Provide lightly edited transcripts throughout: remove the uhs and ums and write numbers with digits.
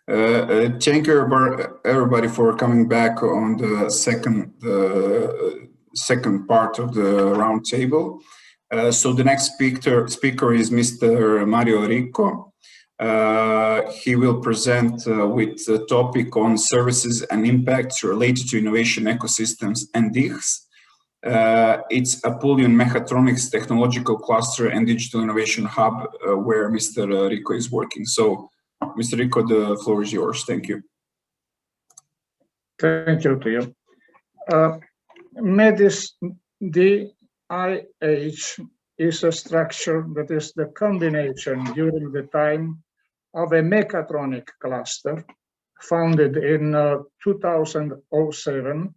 Thank you everybody for coming back on the second part of the roundtable. So the next speaker is Mr. Mario Ricco. He will present with a topic on services and impacts related to innovation ecosystems and DIHs. It's Apulian Mechatronics Technological Cluster and Digital Innovation Hub where Mr. Ricco is working. So, Mr. Ricco, the floor is yours. Thank you. Thank you to you. MEDISDIH is a structure that is the combination during the time of a mechatronic cluster founded in 2007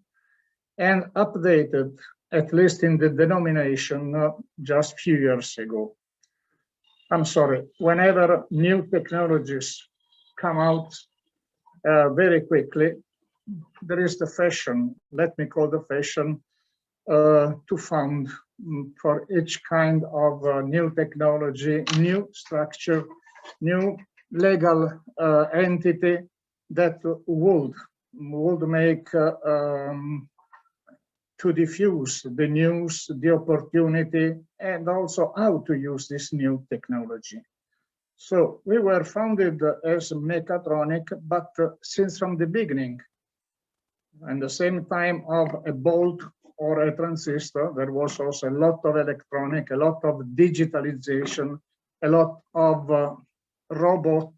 and updated, at least in the denomination, just a few years ago. I'm sorry, whenever new technologies come out very quickly, there is the fashion, let me call the fashion, to found for each kind of new technology, new structure, new legal entity that would make to diffuse the news, the opportunity, and also how to use this new technology. So we were founded as mechatronic, but since from the beginning, and the same time of a bolt or a transistor, there was also a lot of electronic, a lot of digitalization, a lot of robot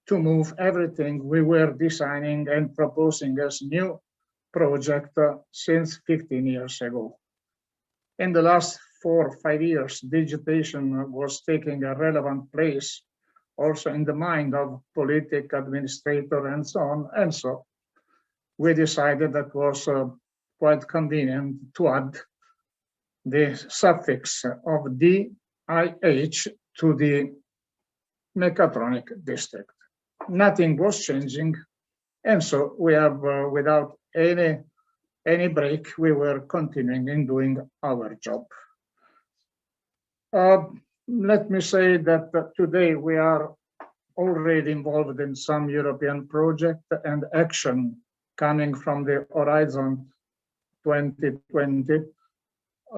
to move everything we were designing and proposing as new project since 15 years ago. In the last 4 or 5 years, digitization was taking a relevant place also in the mind of political administrator and so on. And so we decided that was quite convenient to add the suffix of DIH to the mechatronic district. Nothing was changing, and so we have, without any break, we were continuing in doing our job. Let me say that today we are already involved in some European project and action coming from the Horizon 2020.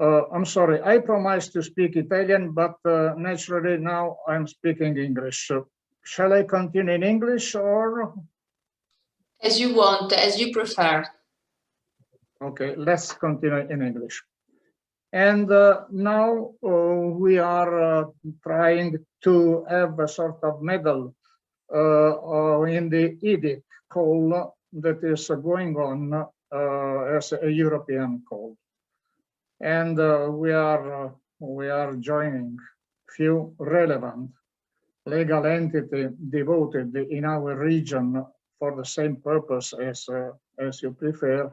I'm sorry, I promised to speak Italian, but naturally now I'm speaking English. Shall I continue in English or? As you want, as you prefer. Okay, let's continue in English. And now we are trying to have a sort of medal in the edict call that is going on as a European call. And we are joining few relevant legal entity devoted in our region for the same purpose as you prefer,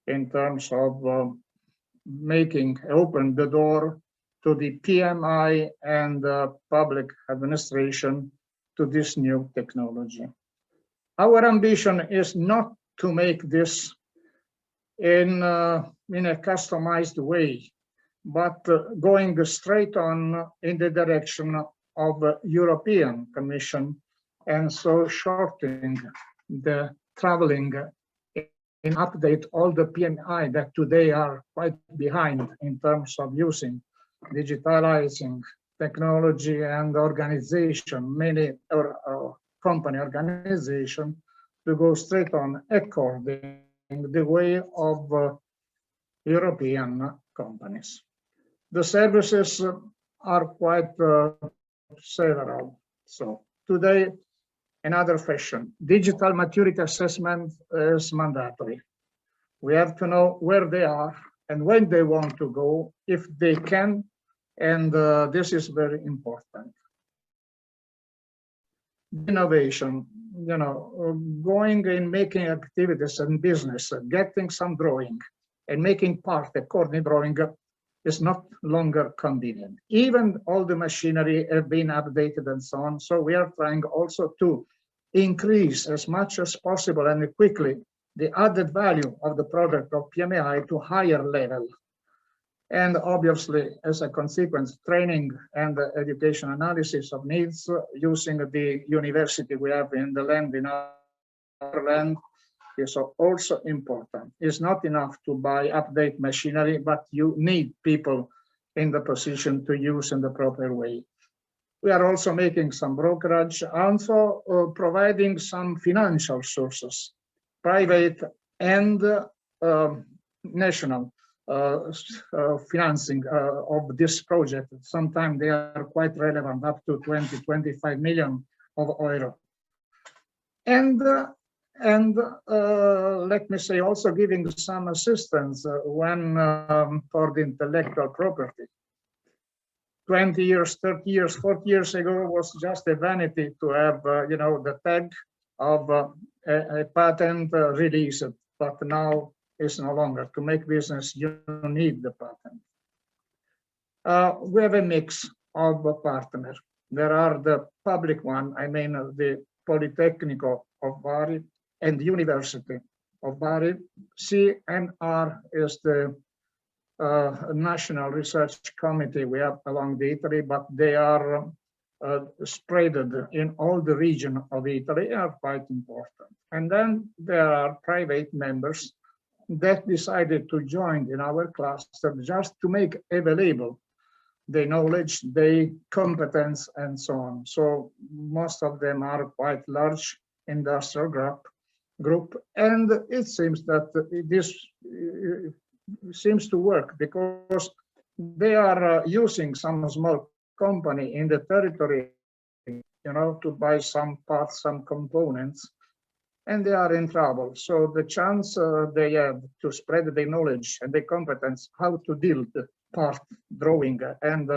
in terms of open the door to the PMI and public administration to this new technology. Our ambition is not to make this in a customized way, but going straight on in the direction of European Commission, and so shortening the traveling and update all the PMI that today are quite behind in terms of using digitalizing technology and organization, many company organization, to go straight on according the way of European companies. The services are quite several. So today, another fashion, digital maturity assessment is mandatory. We have to know where they are and when they want to go, if they can, and this is very important. Innovation, going and making activities and business, getting some drawing and making part according to drawing is not longer convenient. Even all the machinery have been updated and so on. So we are trying also to increase as much as possible and quickly the added value of the product of PMI to higher level. And obviously, as a consequence, training and education analysis of needs using the university we have in the land, in our land, is also important. It's not enough to buy update machinery, but you need people in the position to use in the proper way. We are also making some brokerage, also providing some financial sources, private and national financing of this project. Sometimes they are quite relevant, up to 20-25 million of euro. And let me say, also giving some assistance when for the intellectual property. 20 years, 30 years, 40 years ago was just a vanity to have, you know, the tag of a patent released, but now it's no longer. To make business, you need the patent. We have a mix of partners. There are the public one, I mean the Politecnico of Bari and the University of Bari. CNR is the national research committee we have along the Italy, but they are spread in all the region of Italy, are quite important. And then there are private members that decided to join in our cluster just to make available the knowledge, the competence, and so on. So most of them are quite large industrial group, and it seems that this seems to work because they are using some small company in the territory, you know, to buy some parts, some components, and they are in trouble. So the chance they have to spread the knowledge and the competence how to deal the part drawing and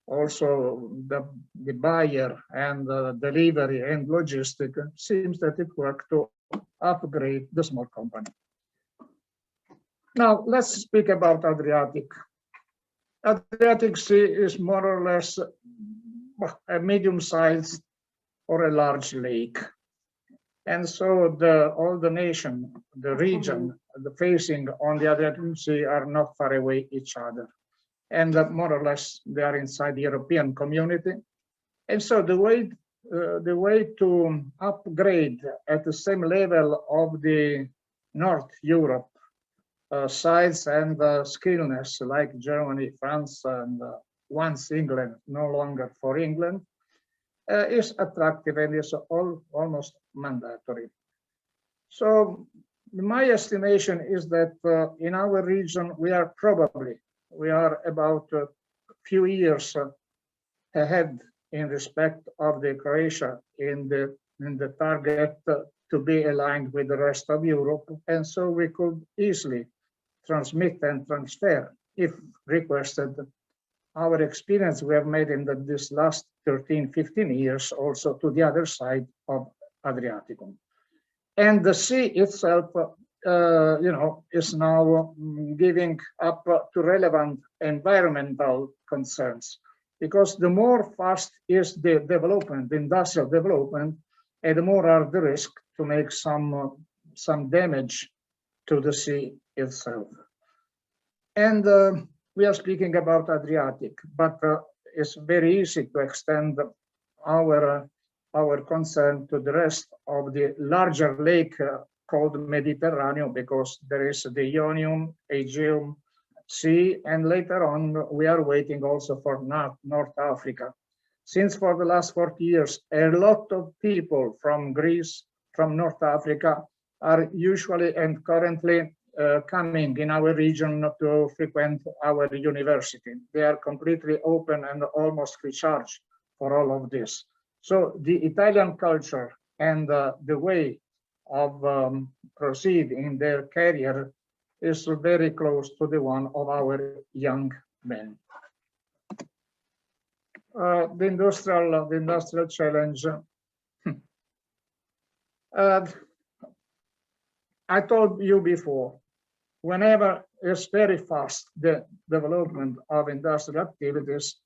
also the buyer and delivery and logistic, seems that it worked to upgrade the small company. Now let's speak about Adriatic. Adriatic Sea is more or less a medium-sized or a large lake. And so all the nation, the region, the facing on the Adriatic Sea are not far away each other. And more or less they are inside the European community. And so the way to upgrade at the same level of the North Europe size and skillness like Germany, France, and once England, no longer for England, is attractive and is almost mandatory. So my estimation is that in our region, we are about a few years ahead in respect of the Croatia in the target to be aligned with the rest of Europe. And so we could easily transmit and transfer, if requested, our experience we have made in this last 13-15 years also to the other side of Adriaticum. And the sea itself, you know, is now giving up to relevant environmental concerns, because the more fast is the development, the industrial development, and the more are the risk to make some damage to the sea itself. And we are speaking about Adriatic, but it's very easy to extend our concern to the rest of the larger lake called Mediterranean, because there is the Ionian, Aegean Sea, and later on we are waiting also for North Africa. Since for the last 40 years, a lot of people from Greece, from North Africa, are usually and currently coming in our region to frequent our university. They are completely open and almost free charge for all of this. So the Italian culture and the way of proceed in their career is very close to the one of our young men. The industrial challenge. I told you before, whenever it's very fast, the development of industrial activities,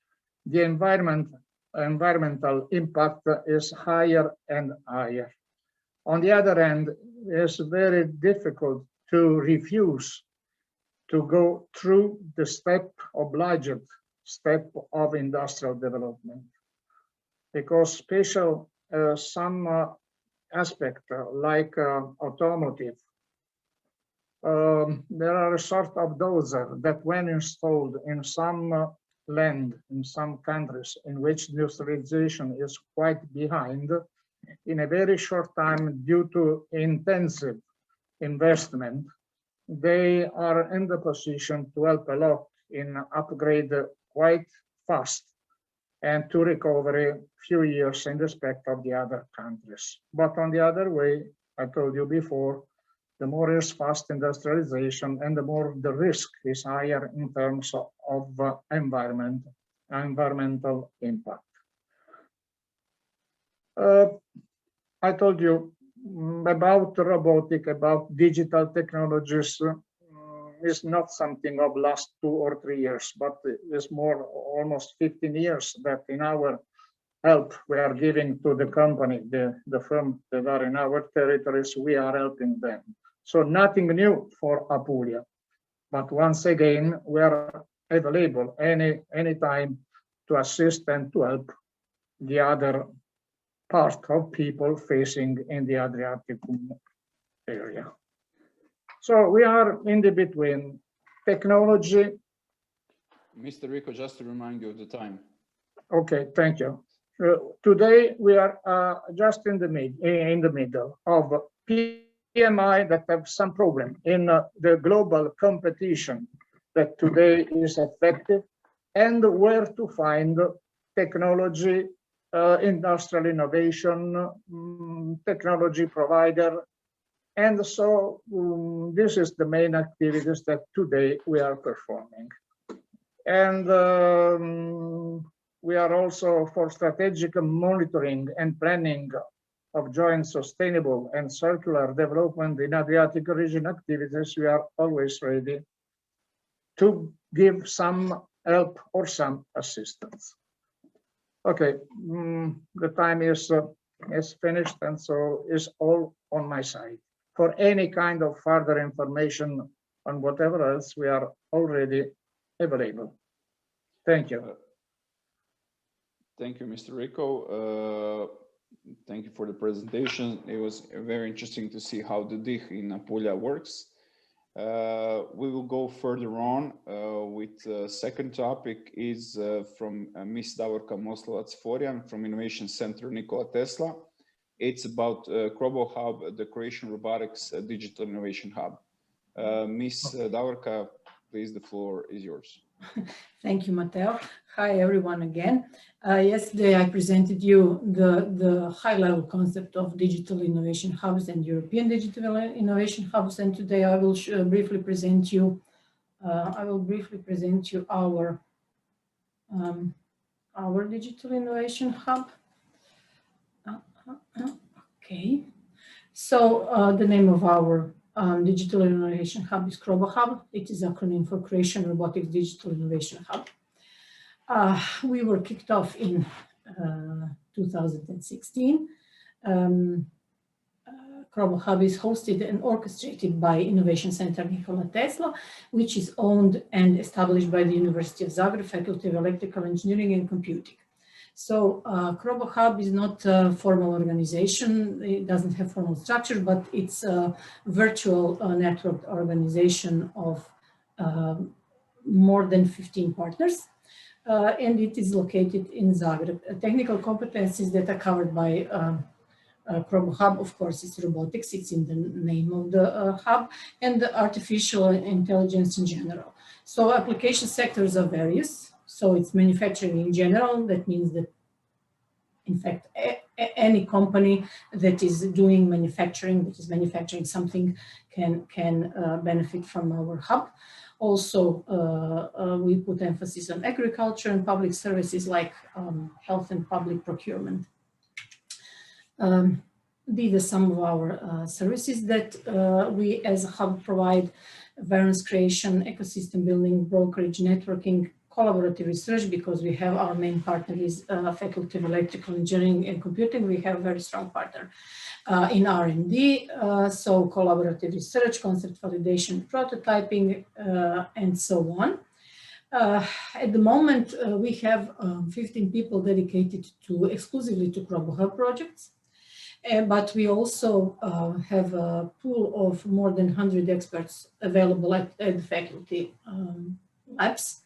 the environmental impact is higher and higher. On the other hand, it's very difficult to refuse to go through the obliged step of industrial development. Because special some aspect like automotive, there are a sort of dozer that when installed in some land, in some countries in which industrialization is quite behind, in a very short time due to intensive investment, they are in the position to help a lot in upgrade quite fast and to recover a few years in respect of the other countries. But on the other way, I told you before, the more is fast industrialization and the more the risk is higher in terms of environmental impact. I told you about robotic, about digital technologies is not something of last 2 or 3 years, but it's more almost 15 years that in our help we are giving to the company, the firm that are in our territories, we are helping them. So nothing new for Apulia, but once again, we are available anytime to assist and to help the other part of people facing in the Adriatic area. So we are in the between technology. Mr. Rico, just to remind you of the time. Okay, thank you. Today we are just in the middle of PMI that have some problem in the global competition that today is effective, and where to find technology, industrial innovation, technology provider. And so this is the main activities that today we are performing. And we are also for strategic monitoring and planning of joint sustainable and circular development in Adriatic region activities. We are always ready to give some help or some assistance. Okay, the time is finished, and so is all on my side. For any kind of further information on whatever else, we are already available. Thank you. Thank you, Mr. Rico. Thank you for the presentation. It was very interesting to see how the DIH in Apulia works. We will go further on with the second topic is from Ms. Davorka Moslavac-Forjan from Innovation Center Nikola Tesla. It's about Crobo Hub, the Croatian Robotics Digital Innovation Hub. Ms. Davorka, please, the floor is yours. Thank you, Matteo. Hi, everyone again. Yesterday, I presented you the high-level concept of digital innovation hubs and European digital innovation hubs, and today I will briefly present you. Our digital innovation hub. Okay, so the name of our Digital Innovation Hub is Crobo Hub. It is acronym for Croatian Robotics Digital Innovation Hub. We were kicked off in 2016. Crobo Hub is hosted and orchestrated by Innovation Center Nikola Tesla, which is owned and established by the University of Zagreb, Faculty of Electrical Engineering and Computing. So Crobo Hub is not a formal organization. It doesn't have formal structure, but it's a virtual networked organization of more than 15 partners. And it is located in Zagreb. Technical competencies that are covered by Crobo Hub, of course, it's robotics. It's in the name of the hub, and the artificial intelligence in general. So application sectors are various. So it's manufacturing in general. That means that, in fact, any company that is doing manufacturing, that is manufacturing something, can benefit from our hub. Also, we put emphasis on agriculture and public services like health and public procurement. These are some of our services that we as a hub provide: awareness creation, ecosystem building, brokerage, networking, collaborative research, because we have our main partner is Faculty of Electrical Engineering and Computing. We have a very strong partner in R&D, so collaborative research, concept validation, prototyping, and so on. At the moment, we have 15 people dedicated exclusively to RoboHub projects. But we also have a pool of more than 100 experts available at the faculty labs.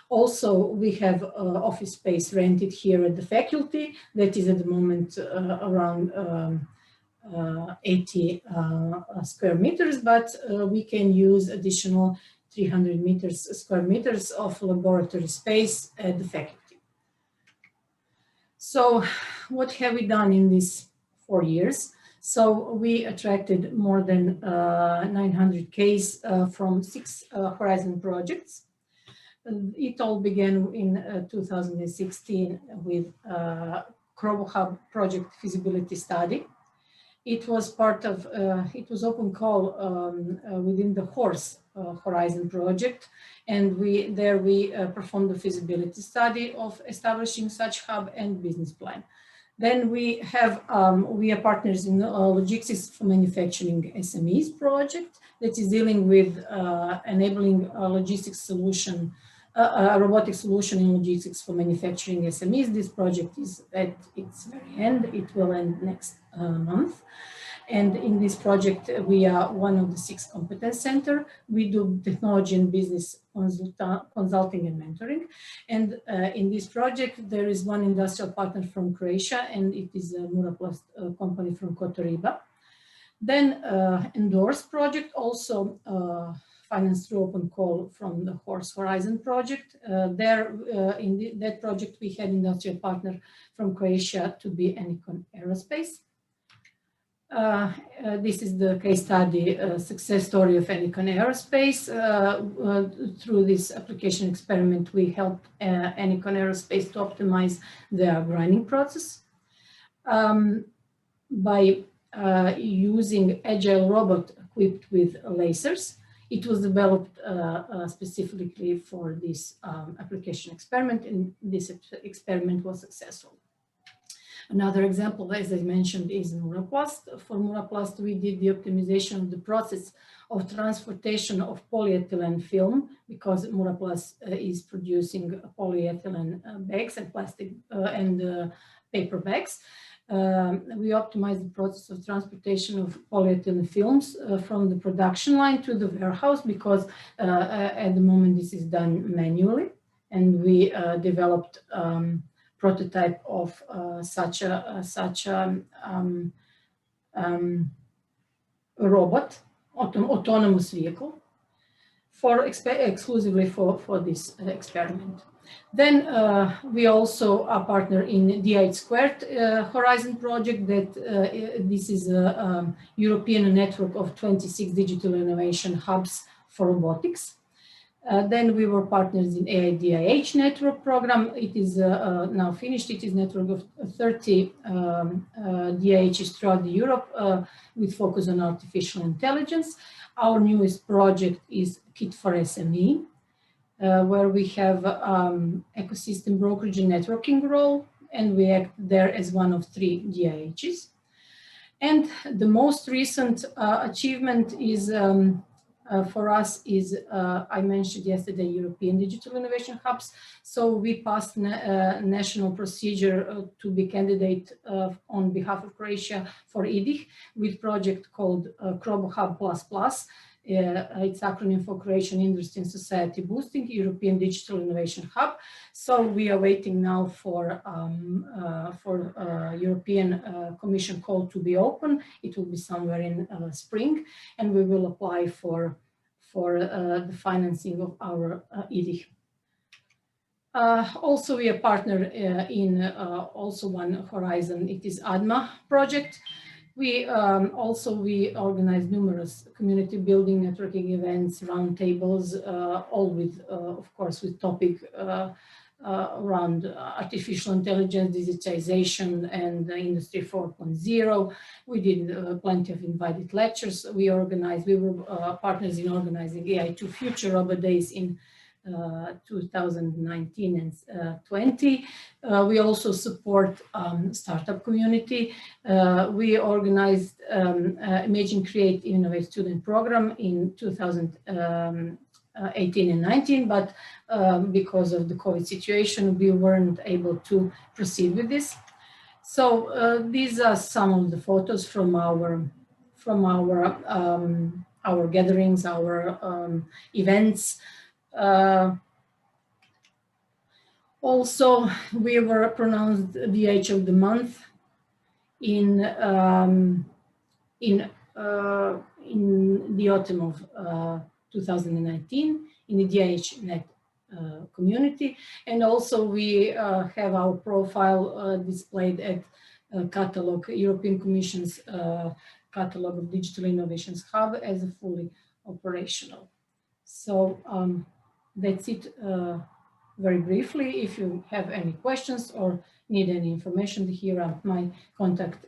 Also, we have office space rented here at the faculty that is at the moment around 80 square meters, but we can use additional 300 square meters of laboratory space at the faculty. So what have we done in these 4 years? So we attracted more than 900 cases from 6 Horizon projects. It all began in 2016 with RoboHub project feasibility study. It was part of, it was open call within the HORSE Horizon project, and we performed the feasibility study of establishing such hub and business plan. Then we are partners in logistics for manufacturing SMEs project that is dealing with enabling a logistics solution, a robotic solution in logistics for manufacturing SMEs. This project is at its very end. It will end next month. And in this project, we are one of the 6 competence centers. We do technology and business consulting and mentoring. And in this project, there is one industrial partner from Croatia, and it is a Muraplast company from Kotoriba. Then Endorse project, also financed through open call from the HORSE Horizon project. In that project, we had industrial partner from Croatia to be Anycon Aerospace. This is the case study success story of Anycon Aerospace. Through this application experiment, we helped Anycon Aerospace to optimize their grinding process by using agile robot equipped with lasers. It was developed specifically for this application experiment, and this experiment was successful. Another example, as I mentioned, is Muraplast. For Muraplast, we did the optimization of the process of transportation of polyethylene film, because Muraplast is producing polyethylene bags and plastic and paper bags. We optimized the process of transportation of polyethylene films from the production line to the warehouse, because at the moment this is done manually, and we developed prototype of such a robot, autonomous vehicle, exclusively for this experiment. Then we also are partner in DI2 Horizon project. That this is a European network of 26 digital innovation hubs for robotics. Then we were partners in AIDIH network program. It is now finished. It is a network of 30 DIHs throughout Europe with focus on artificial intelligence. Our newest project is Kit for SME, where we have ecosystem brokerage and networking role, and we act there as one of 3 DIHs. And the most recent achievement is for us is, I mentioned yesterday, European Digital Innovation Hubs. So we passed national procedure to be candidate on behalf of Croatia for IDIH with project called RoboHub++. It's acronym for Croatian Industry and Society Boosting, European Digital Innovation Hub. So we are waiting now for European Commission call to be open. It will be somewhere in spring, and we will apply for the financing of our IDIH. Also, we are partner in also one Horizon. It is ADMA project. We organize numerous community building, networking events, roundtables, all with, of course, with topic around artificial intelligence, digitization, and Industry 4.0. We did plenty of invited lectures. We were partners in organizing AI2 Future Robot Days in 2019 and 20. We also support startup community. We organized Imagine, Create, Innovate student program in 2018 and 19, but because of the COVID situation, we weren't able to proceed with this. So these are some of the photos from our gatherings, our events. Also, we were pronounced DH of the month in the autumn of 2019 in the DIH.net community, and also we have our profile displayed at catalog, European Commission's catalog of Digital Innovations Hub as a fully operational. So that's it very briefly. If you have any questions or need any information, here are my contact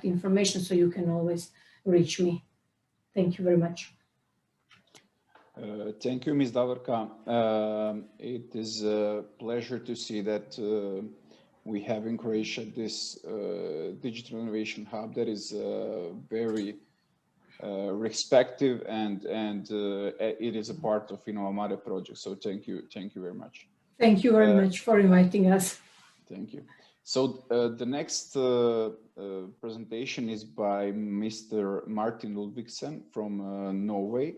information, so you can always reach me. Thank you very much. Thank you, Ms. Davorka. It is a pleasure to see that we have in Croatia this digital innovation hub that is very respective, and it is a part of InnovaMare project. So thank you very much. Thank you very much for inviting us. Thank you. So the next presentation is by Mr. Martin Ludvigsen from Norway,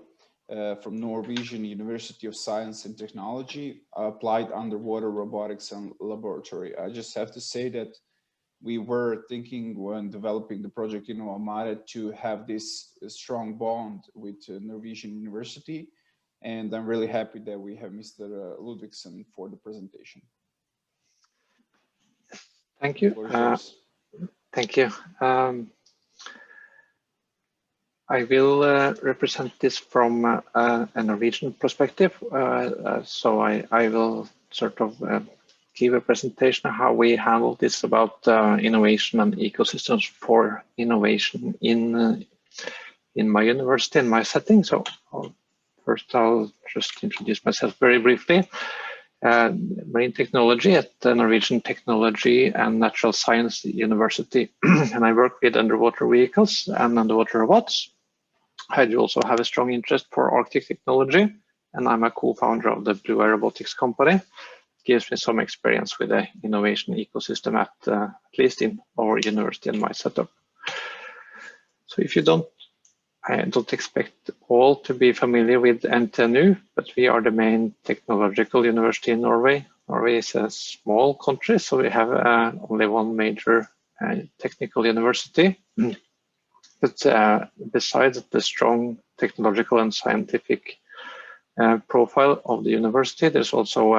from Norwegian University of Science and Technology, Applied Underwater Robotics and Laboratory. I just have to say that we were thinking when developing the project InnovaMare to have this strong bond with Norwegian University, and I'm really happy that we have Mr. Ludvigsen for the presentation. Thank you. Thank you. I will represent this from a Norwegian perspective. So I will sort of give a presentation of how we handle this about innovation and ecosystems for innovation in my university and my setting. So first I'll just introduce myself very briefly. Marine technology at the Norwegian Technology and Natural Science University, and I work with underwater vehicles and underwater robots. I do also have a strong interest for Arctic technology, and I'm a co-founder of the BLUEAIR robotics company. It gives me some experience with the innovation ecosystem at least in our university and my setup. So if you I don't expect all to be familiar with NTNU, but we are the main technological university in Norway. Norway is a small country, so we have only one major technical university. But besides the strong technological and scientific profile of the university, there's also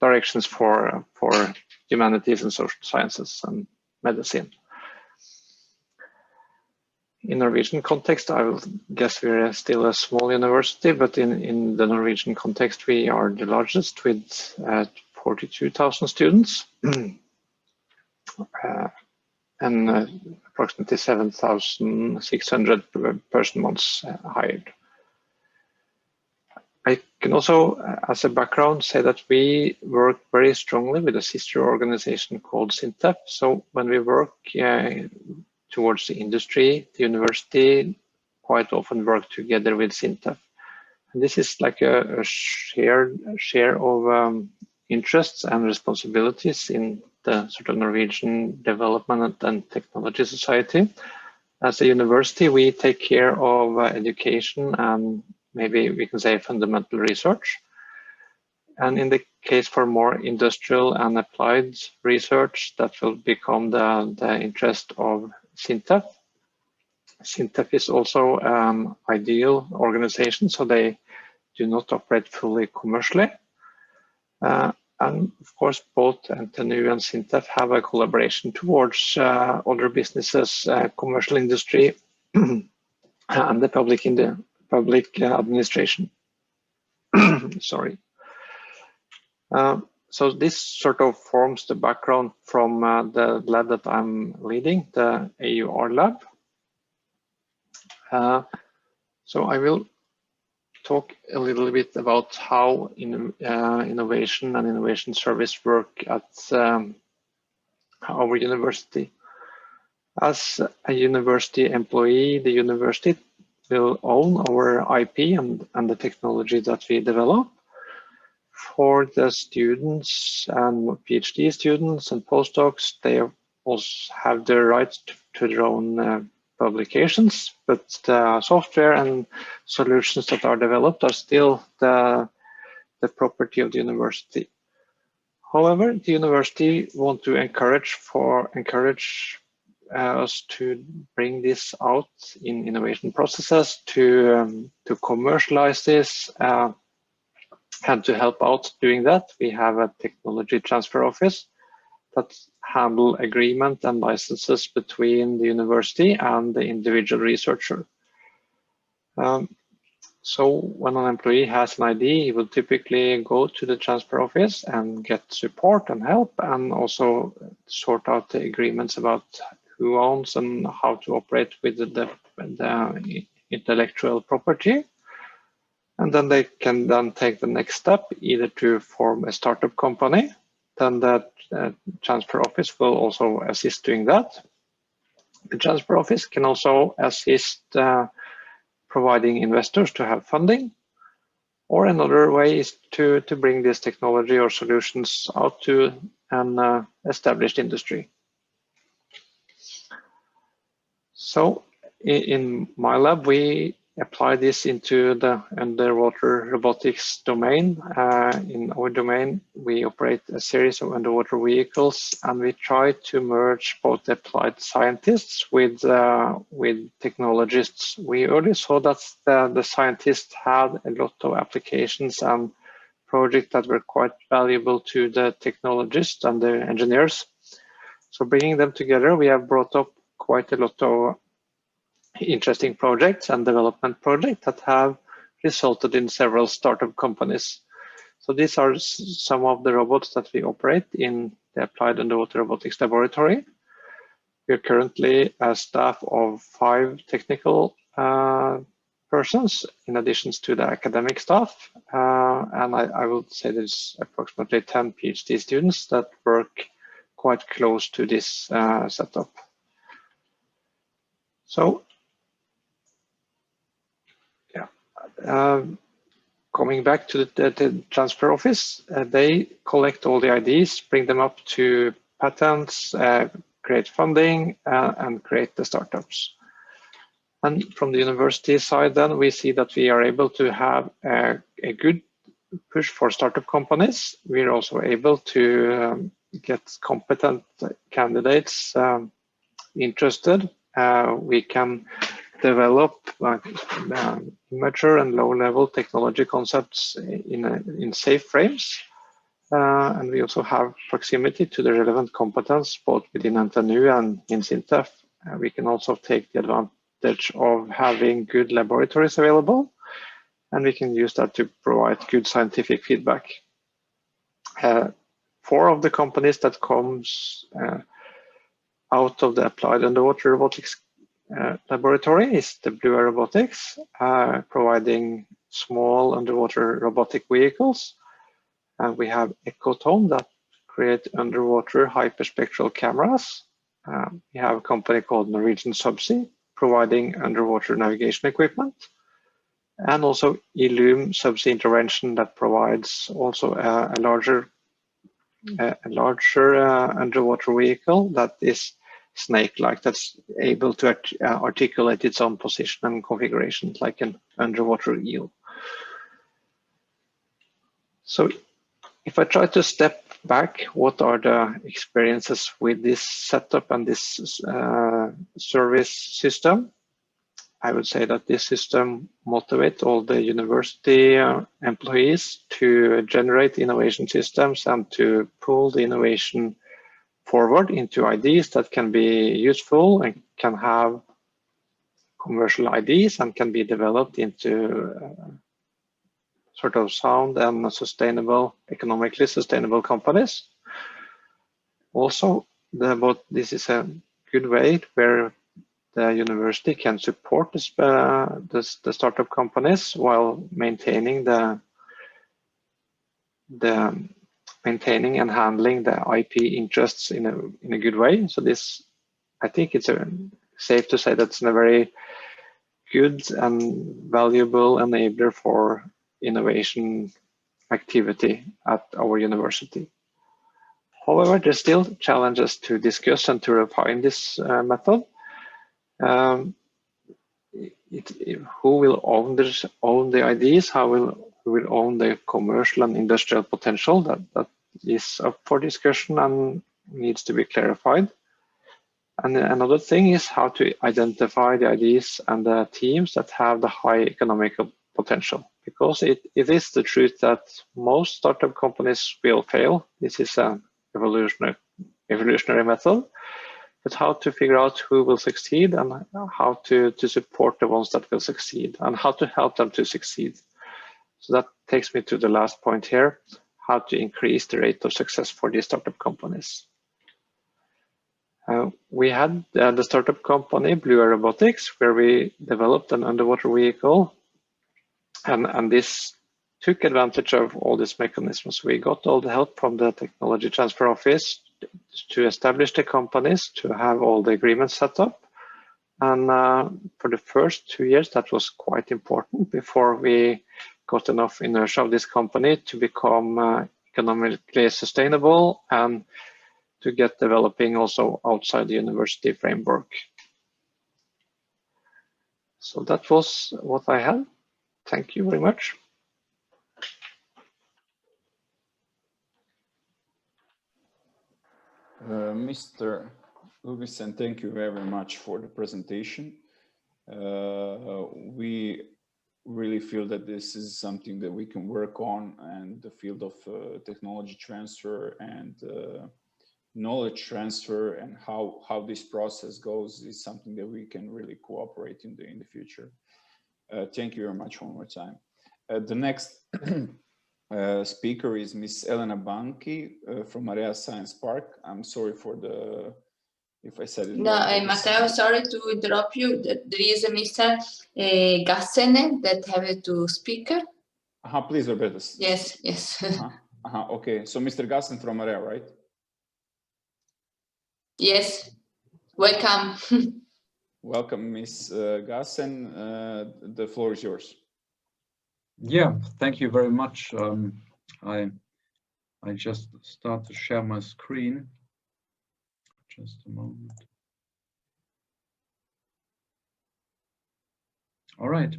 directions for humanities and social sciences and medicine. In Norwegian context, I will guess we're still a small university, but in the Norwegian context, we are the largest with 42,000 students and approximately 7,600 person months hired. I can also, as a background, say that we work very strongly with a sister organization called SINTEF. So when we work towards the industry, the university quite often work together with SINTEF. And this is like a share of interests and responsibilities in the sort of Norwegian development and technology society. As a university, we take care of education and maybe we can say fundamental research. And in the case for more industrial and applied research, that will become the interest of SINTEF. SINTEF is also ideal organization, so they do not operate fully commercially. And of course, both NTNU and SINTEF have a collaboration towards other businesses, commercial industry, and the public administration. Sorry. So this sort of forms the background from the lab that I'm leading, the AUR lab. So I will talk a little bit about how innovation and innovation service work at our university. As a university employee, the university will own our IP and the technology that we develop. For the students and PhD students and postdocs, they also have the right to their own publications, but the software and solutions that are developed are still the property of the university. However, the university want to encourage us to bring this out in innovation processes, to commercialize this, and to help out doing that. We have a technology transfer office that handle agreement and licenses between the university and the individual researcher. So when an employee has an ID, he will typically go to the transfer office and get support and help, and also sort out the agreements about who owns and how to operate with the intellectual property. And then they can then take the next step, either to form a startup company. Then the transfer office will also assist doing that. The transfer office can also assist providing investors to have funding. Or another way is to bring this technology or solutions out to an established industry. So in my lab, we apply this into the underwater robotics domain. In our domain, we operate a series of underwater vehicles, and we try to merge both applied scientists with technologists. We early saw that the scientists had a lot of applications and projects that were quite valuable to the technologists and the engineers. So bringing them together, we have brought up quite a lot of interesting projects and development projects that have resulted in several startup companies. So these are some of the robots that we operate in the Applied Underwater Robotics Laboratory. We are currently a staff of 5 technical persons, in addition to the academic staff. And I will say there's approximately 10 PhD students that work quite close to this setup. So, coming back to the transfer office, they collect all the IDs, bring them up to patents, create funding, and create the startups. And from the university side, then we see that we are able to have a good push for startup companies. We are also able to get competent candidates interested. We can develop mature and low-level technology concepts in safe frames. And we also have proximity to the relevant competence, both within NTNU and in SINTEF. We can also take the advantage of having good laboratories available, and we can use that to provide good scientific feedback. 4 of the companies that comes out of the Applied Underwater Robotics Laboratory is the BLUEAIR Robotics, providing small underwater robotic vehicles. And we have Ecotone that create underwater hyperspectral cameras. We have a company called Norwegian Subsea, providing underwater navigation equipment. And also Illum Subsea Intervention that provides also a larger underwater vehicle that is snake-like, that's able to articulate its own position and configuration like an underwater eel. So if I try to step back, what are the experiences with this setup and this service system? I would say that this system motivates all the university employees to generate innovation systems and to pull the innovation forward into ideas that can be useful and can have commercial ideas and can be developed into sort of sound and sustainable, economically sustainable companies. Also, this is a good way where the university can support the startup companies while maintaining maintaining and handling the IP interests in a good way. So this, I think it's safe to say that's a very good and valuable enabler for innovation activity at our university. However, there's still challenges to discuss and to refine this method. Who will own the ideas? Who will own the commercial and industrial potential? That is up for discussion and needs to be clarified. And another thing is how to identify the ideas and the teams that have the high economical potential, because it is the truth that most startup companies will fail. This is an evolutionary method, but how to figure out who will succeed and how to support the ones that will succeed and how to help them to succeed. So that takes me to the last point here, how to increase the rate of success for these startup companies. We had the startup company BLUEAIR Robotics, where we developed an underwater vehicle, and this took advantage of all these mechanisms. We got all the help from the technology transfer office to establish the companies, to have all the agreements set up. And for the first 2 years, that was quite important before we got enough inertia of this company to become economically sustainable and to get developing also outside the university framework. So that was what I had. Thank you very much. Mr. Uvisen, thank you very much for the presentation. We really feel that this is something that we can work on, and the field of technology transfer and knowledge transfer and how this process goes is something that we can really cooperate in the future. Thank you very much one more time. The next speaker is Miss Elena Banchi from Area Science Park. I'm sorry for the, if I said it. No, Matteo, sorry to interrupt you. There is a Mr. Gassene that have to speak. Please, Roberta. Yes, yes. Okay, so Mr. Gassen from Area, right? Yes, welcome. Welcome, Ms. Gassen. The floor is yours. Yeah, thank you very much. I just start to share my screen. Just a moment. All right.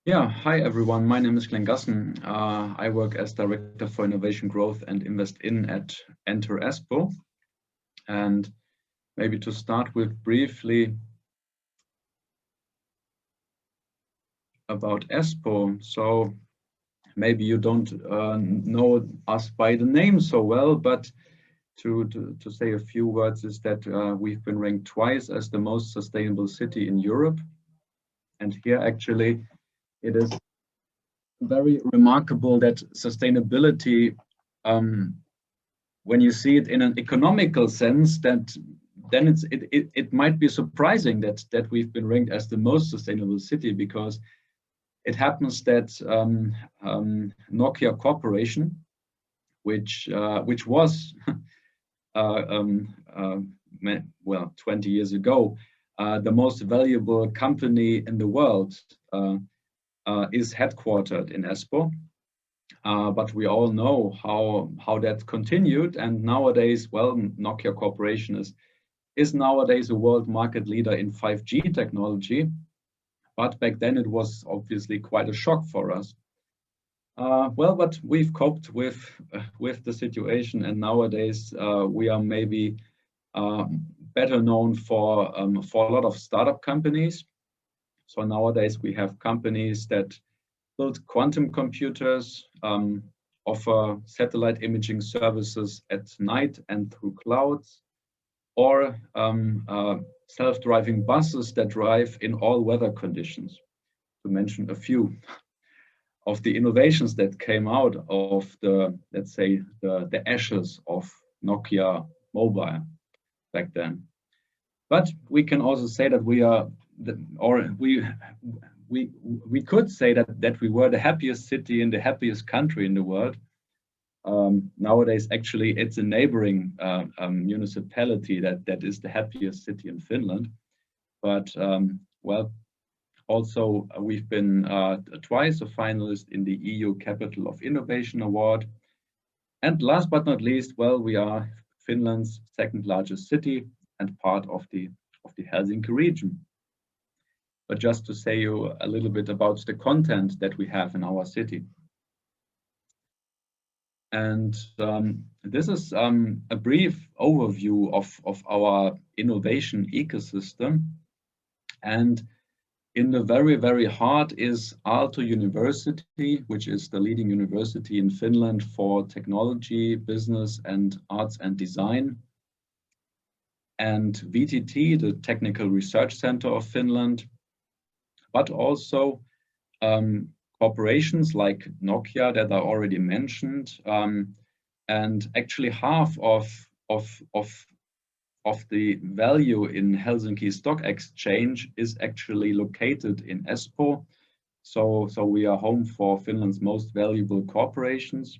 Yeah, hi everyone. My name is Glenn Gassen. I work as Director for Innovation Growth and Invest In at Enter Espo. And maybe to start with briefly about Espo. So maybe you don't know us by the name so well, but to say a few words is that we've been ranked twice as the most sustainable city in Europe. And here actually it is very remarkable that sustainability, when you see it in an economical sense, that then it might be surprising that we've been ranked as the most sustainable city, because it happens that Nokia Corporation, which was well 20 years ago the most valuable company in the world, is headquartered in Espoo. But we all know how that continued, and nowadays, well, Nokia Corporation is nowadays a world market leader in 5G technology. But back then it was obviously quite a shock for us. Well, but we've coped with the situation, and nowadays we are maybe better known for a lot of startup companies. So nowadays we have companies that build quantum computers, offer satellite imaging services at night and through clouds, or self-driving buses that drive in all weather conditions, to mention a few of the innovations that came out of the, let's say, the ashes of Nokia Mobile back then. But we can also say that we are, we could say that we were the happiest city and the happiest country in the world. Nowadays, actually, it's a neighboring municipality that is the happiest city in Finland. But well, also we've been twice a finalist in the EU Capital of Innovation Award. And last but not least, well, we are Finland's second largest city and part of the Helsinki region. But just to say you a little bit about the content that we have in our city. And this is a brief overview of our innovation ecosystem. And in the very, very heart is Aalto University, which is the leading university in Finland for technology, business, and arts and design. And VTT, the Technical Research Center of Finland, but also corporations like Nokia that I already mentioned. And actually half of the value in Helsinki Stock Exchange is actually located in Espoo. So we are home for Finland's most valuable corporations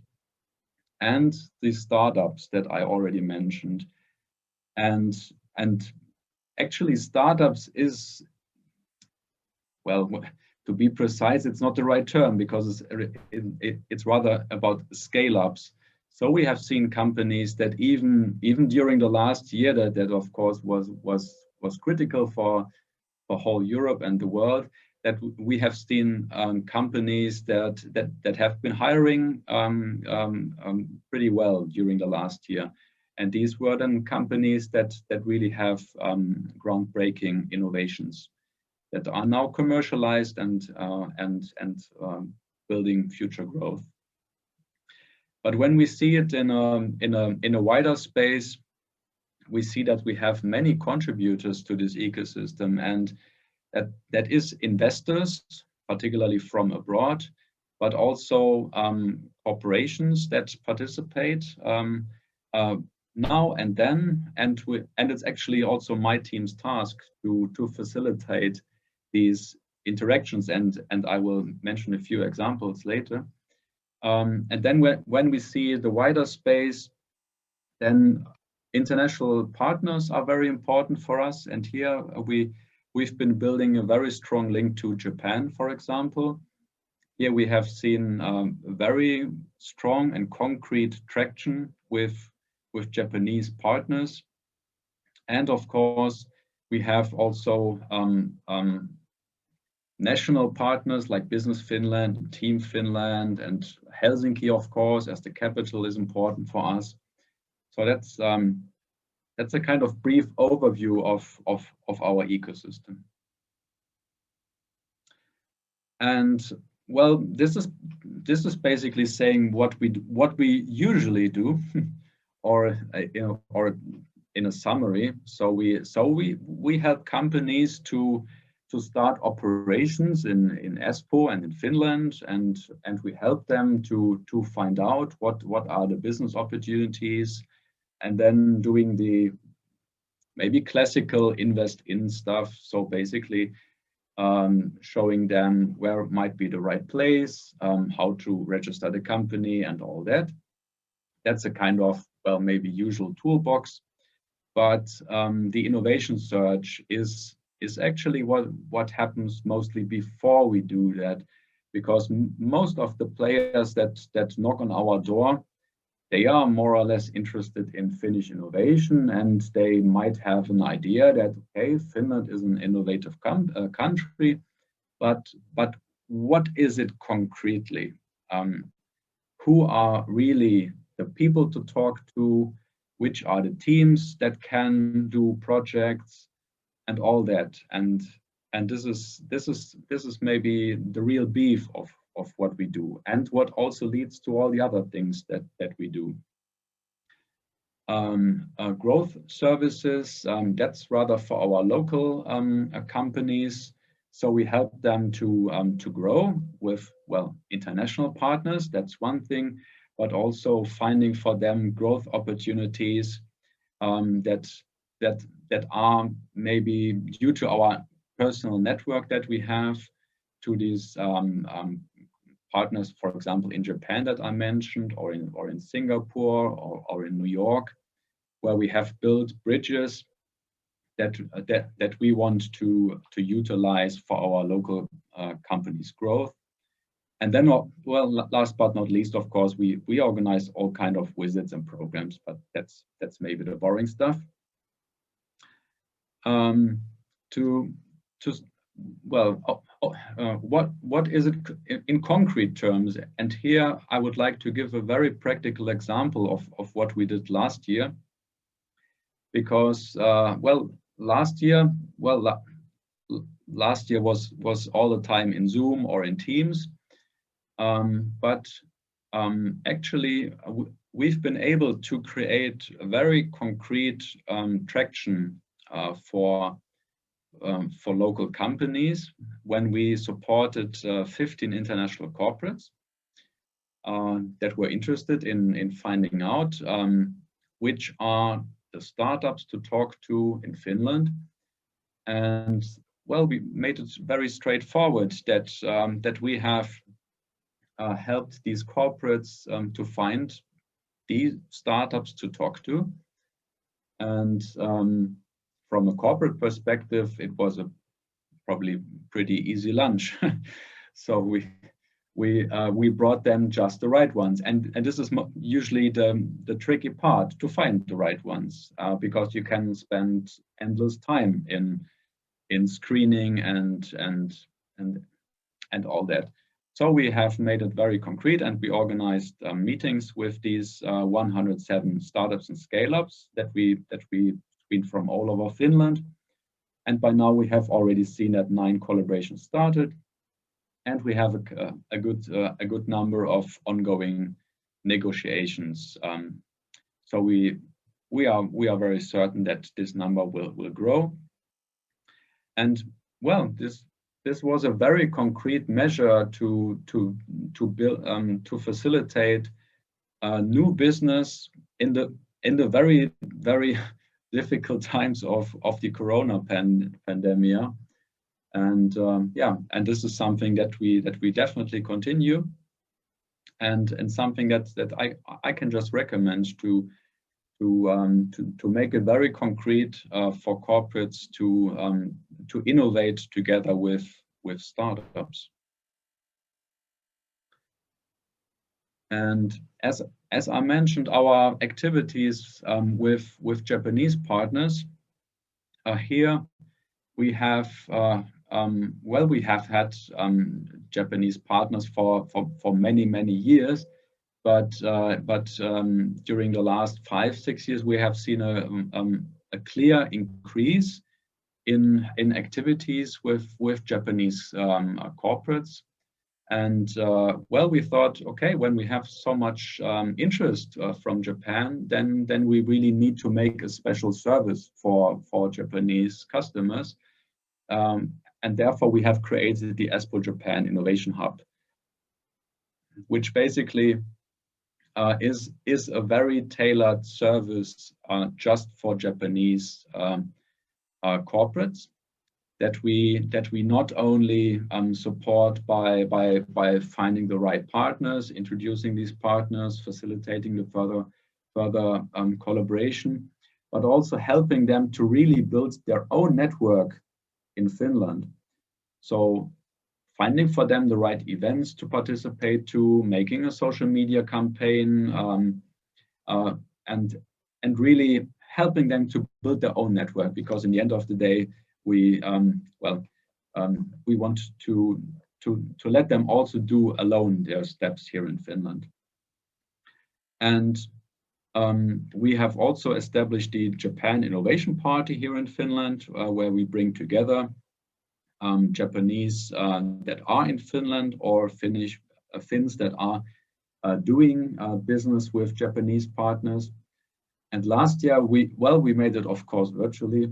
and the startups that I already mentioned. And actually startups is, well, to be precise, it's not the right term because it's rather about scale-ups. So we have seen companies that even during the last year that of course was critical for whole Europe and the world, that we have seen companies that have been hiring pretty well during the last year. And these were then companies that really have groundbreaking innovations that are now commercialized and building future growth. But when we see it in a wider space, we see that we have many contributors to this ecosystem, and that is investors, particularly from abroad, but also corporations that participate now and then, and it's actually also my team's task to facilitate these interactions, and I will mention a few examples later. And then when we see the wider space, then international partners are very important for us. And here we've been building a very strong link to Japan, for example. Here we have seen very strong and concrete traction with Japanese partners. And of course, we have also national partners like Business Finland, Team Finland, and Helsinki, of course, as the capital is important for us. So that's a kind of brief overview of our ecosystem. And well, this is basically saying what we usually do, or in a summary. So we help companies to start operations in Espoo and in Finland, and we help them to find out what are the business opportunities, and then doing the maybe classical invest in stuff. So basically showing them where might be the right place, how to register the company and all that. That's a kind of, well, maybe usual toolbox, but the innovation search is actually what happens mostly before we do that, because most of the players that knock on our door, they are more or less interested in Finnish innovation, and they might have an idea that, okay, Finland is an innovative country, but what is it concretely? Who are really the people to talk to? Which are the teams that can do projects and all that? And this is maybe the real beef of what we do, and what also leads to all the other things that we do. Growth services, that's rather for our local companies. So we help them to grow with, well, international partners. That's one thing, but also finding for them growth opportunities that that are maybe due to our personal network that we have to these partners, for example, in Japan that I mentioned, or in Singapore, or in New York, where we have built bridges that we want to utilize for our local companies' growth. And then, well, last but not least, of course, we organize all kind of visits and programs, but that's maybe the boring stuff. What is it in concrete terms? And here I would like to give a very practical example of what we did last year, because last year was all the time in Zoom or in Teams, but actually we've been able to create a very concrete traction for local companies when we supported 15 international corporates that were interested in finding out which are the startups to talk to in Finland. And well, we made it very straightforward that we have helped these corporates to find these startups to talk to. And from a corporate perspective, it was a probably pretty easy lunch. So we brought them just the right ones, and this is usually the tricky part, to find the right ones, because you can spend endless time in screening and all that. So we have made it very concrete, and we organized meetings with these 107 startups and scale-ups that we screened from all over Finland. And by now we have already seen that 9 collaborations started, and we have a good number of ongoing negotiations. So we are very certain that this number will grow. And well, this was a very concrete measure to build to facilitate new business in the very difficult times of the Corona pandemic. And and this is something that we definitely continue, and something that I can just recommend to make it very concrete for corporates to innovate together with startups. And as I mentioned, our activities with Japanese partners here, we have we have had Japanese partners for many years, but during the last 5-6 years we have seen a clear increase in activities with Japanese corporates. And well, we thought, okay, when we have so much interest from Japan, then we really need to make a special service for Japanese customers. And therefore we have created the Espoo Japan Innovation Hub, which basically is a very tailored service just for Japanese corporates, that we not only support by finding the right partners, introducing these partners, facilitating the further collaboration, but also helping them to really build their own network in Finland. So finding for them the right events to participate to, making a social media campaign, and really helping them to build their own network, because in the end of the day, we want to let them also do alone their steps here in Finland. And we have also established the Japan Innovation Party here in Finland, where we bring together Japanese that are in Finland, or Finns that are doing business with Japanese partners. And last year we made it, of course, virtually,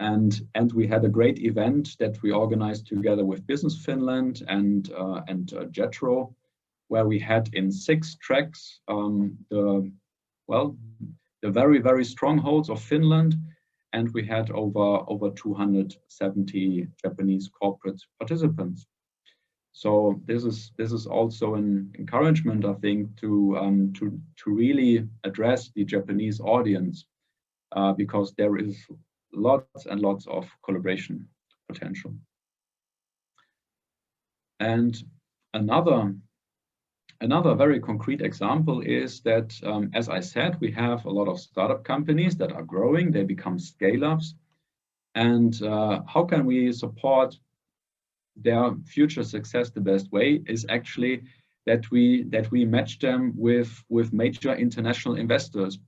and we had a great event that we organized together with Business Finland and JETRO, where we had in 6 tracks the very strongholds of Finland, and we had over 270 Japanese corporate participants. So this is also an encouragement, I think, to really address the Japanese audience, because there is lots and lots of collaboration potential. And another very concrete example is that, as I said, we have a lot of startup companies that are growing, they become scale-ups. And how can we support their future success? The best way is actually that we match them with major international investors,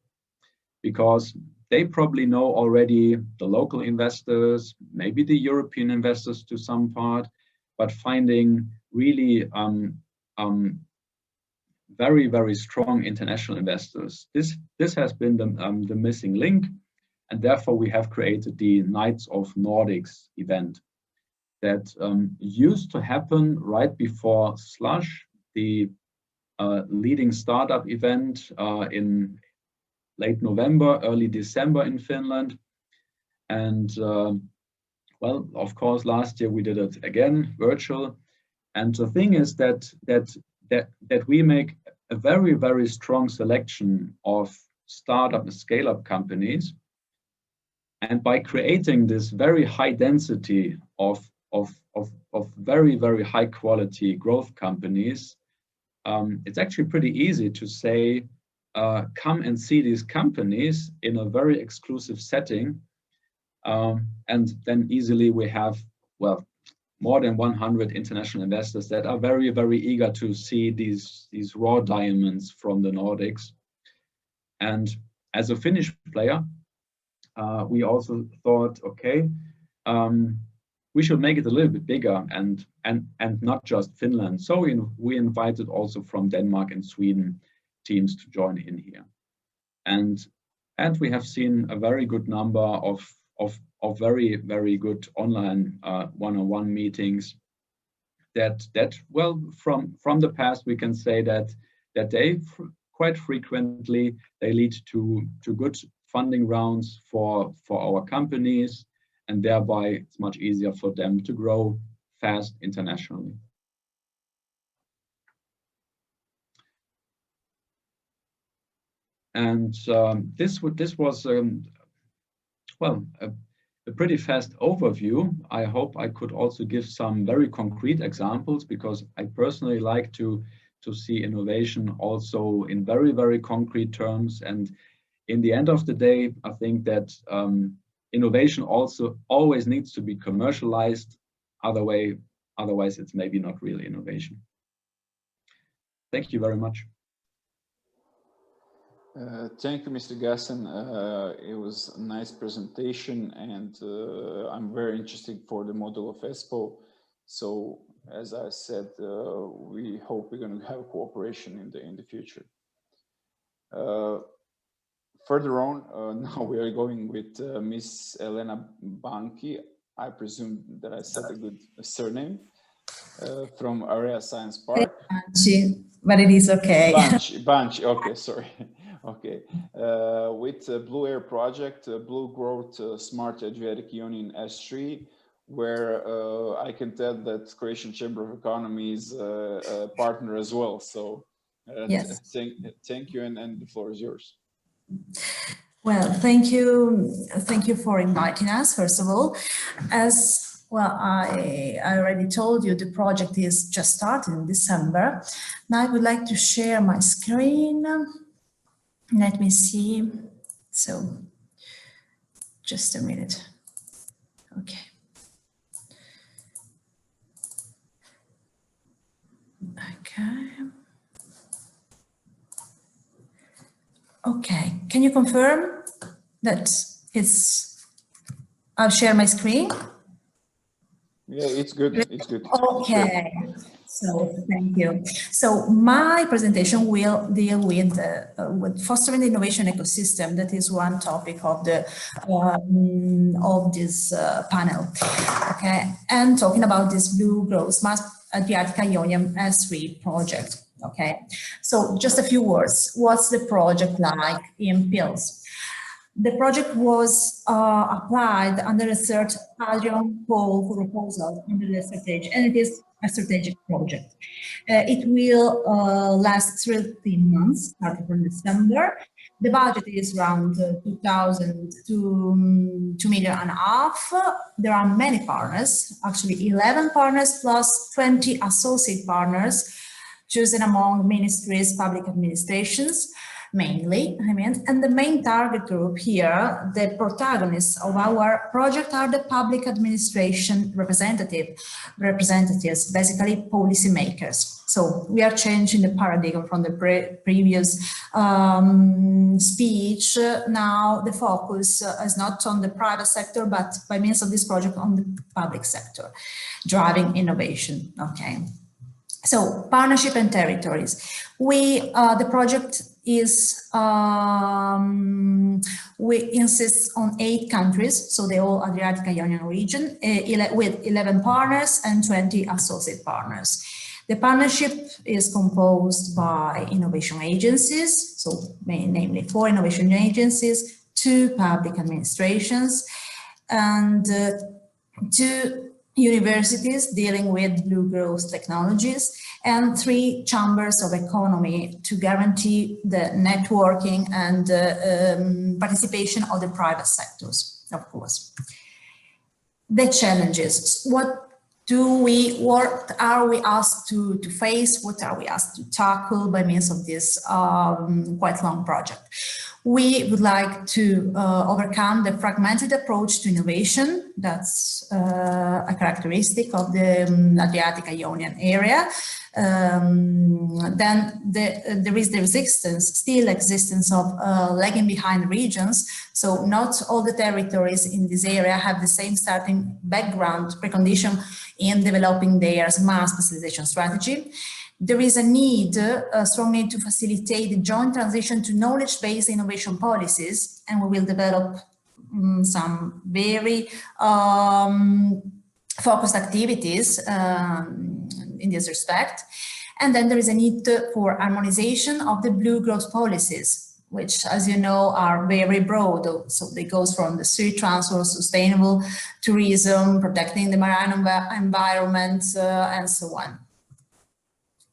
because they probably know already the local investors, maybe the European investors to some part, but finding really very, very strong international investors. This has been the missing link, and therefore we have created the Knights of Nordics event that used to happen right before Slush, the leading startup event in late November, early December in Finland. And well, of course, last year we did it again, virtual. And the thing is that we make a very, very strong selection of startup and scale-up companies. And by creating this very high density of very, very high quality growth companies, it's actually pretty easy to say, come and see these companies in a very exclusive setting. And then easily we have, well, more than 100 international investors that are very, very eager to see these raw diamonds from the Nordics. And as a Finnish player, we also thought, okay, we should make it a little bit bigger and not just Finland. So we invited also from Denmark and Sweden teams to join in here. And we have seen a very good number of very, very good online one-on-one meetings that well, from the past, we can say that they quite frequently, they lead to good funding rounds for our companies, and thereby it's much easier for them to grow fast internationally. And this was well, a pretty fast overview. I hope I could also give some very concrete examples, because I personally like to see innovation also in very, very concrete terms. And in the end of the day, I think that innovation also always needs to be commercialized. Otherwise, it's maybe not real innovation. Thank you very much. Thank you, Mr. Gassen. It was a nice presentation, and I'm very interested for the model of ESPO. So, as I said, we hope we're going to have cooperation in the future. Further on, now we are going with Miss Elena Banchi. I presume that I said a good surname, from Area Science Park. Banchi, but it is okay. Banchi, okay, sorry. Okay, with BLUEAIR project, Blue Growth Smart Adriatic Union S3, where I can tell that Croatian Chamber of Economy is a partner as well. So yes. Thank you, and the floor is yours. Well, thank you for inviting us, first of all. As well, I already told you the project is just started in December. Now I would like to share my screen. Let me see. So, just a minute. Okay. Okay. Okay. Can you confirm that I'll share my screen? Yeah, it's good. It's good. Okay. So thank you. So my presentation will deal with fostering the innovation ecosystem. That is one topic of the this panel. Okay, and talking about this Blue Growth Smart Adriatic Union S3 project. Okay, so just a few words. What's the project like in pills? The project was applied under a third Adrian call for proposal under the strategic, and it is a strategic project. It will last 13 months, starting from December. The budget is around 2 million and a half. There are many partners, actually 11 partners plus 20 associate partners, chosen among ministries, public administrations, mainly, and the main target group here, the protagonists of our project are the public administration representatives, basically policymakers. So we are changing the paradigm from the previous speech. Now the focus is not on the private sector, but by means of this project on the public sector, driving innovation, okay. So partnership and territories. The project is, we insist on 8 countries, so the whole Adriatic Ionian region, with 11 partners and 20 associate partners. The partnership is composed by innovation agencies, so namely 4 innovation agencies, 2 public administrations, and 2 universities dealing with blue growth technologies, and 3 chambers of economy to guarantee the networking and participation of the private sectors, of course. The challenges, what are we asked to face, what are we asked to tackle by means of this quite long project? We would like to overcome the fragmented approach to innovation. That's a characteristic of the Adriatic Ionian area. Then there is the still existence of lagging behind regions. So not all the territories in this area have the same starting background precondition in developing their smart specialization strategy. There is a strong need to facilitate the joint transition to knowledge-based innovation policies, and we will develop some very focused activities in this respect. And then there is a need for harmonization of the blue growth policies, which, as you know, are very broad. So they go from the sea transport, sustainable tourism, protecting the marine environment, and so on.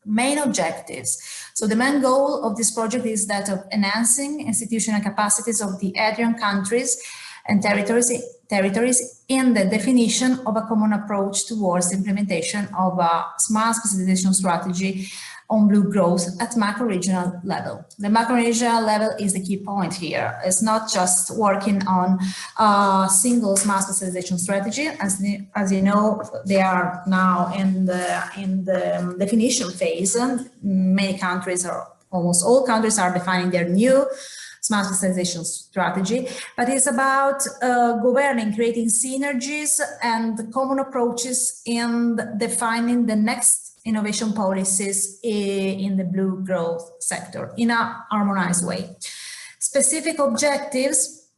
Main objectives. So the main goal of this project is that of enhancing institutional capacities of the Adrian countries and territories in the definition of a common approach towards the implementation of a smart specialization strategy on blue growth at macro-regional level. The macro-regional level is the key point here. It's not just working on a single smart specialization strategy. As you know, they are now in the definition phase. Many countries, or almost all countries, are defining their new smart specialization strategy, but it's about governing, creating synergies and common approaches in defining the next innovation policies in the blue growth sector in a harmonized way. Specific objectives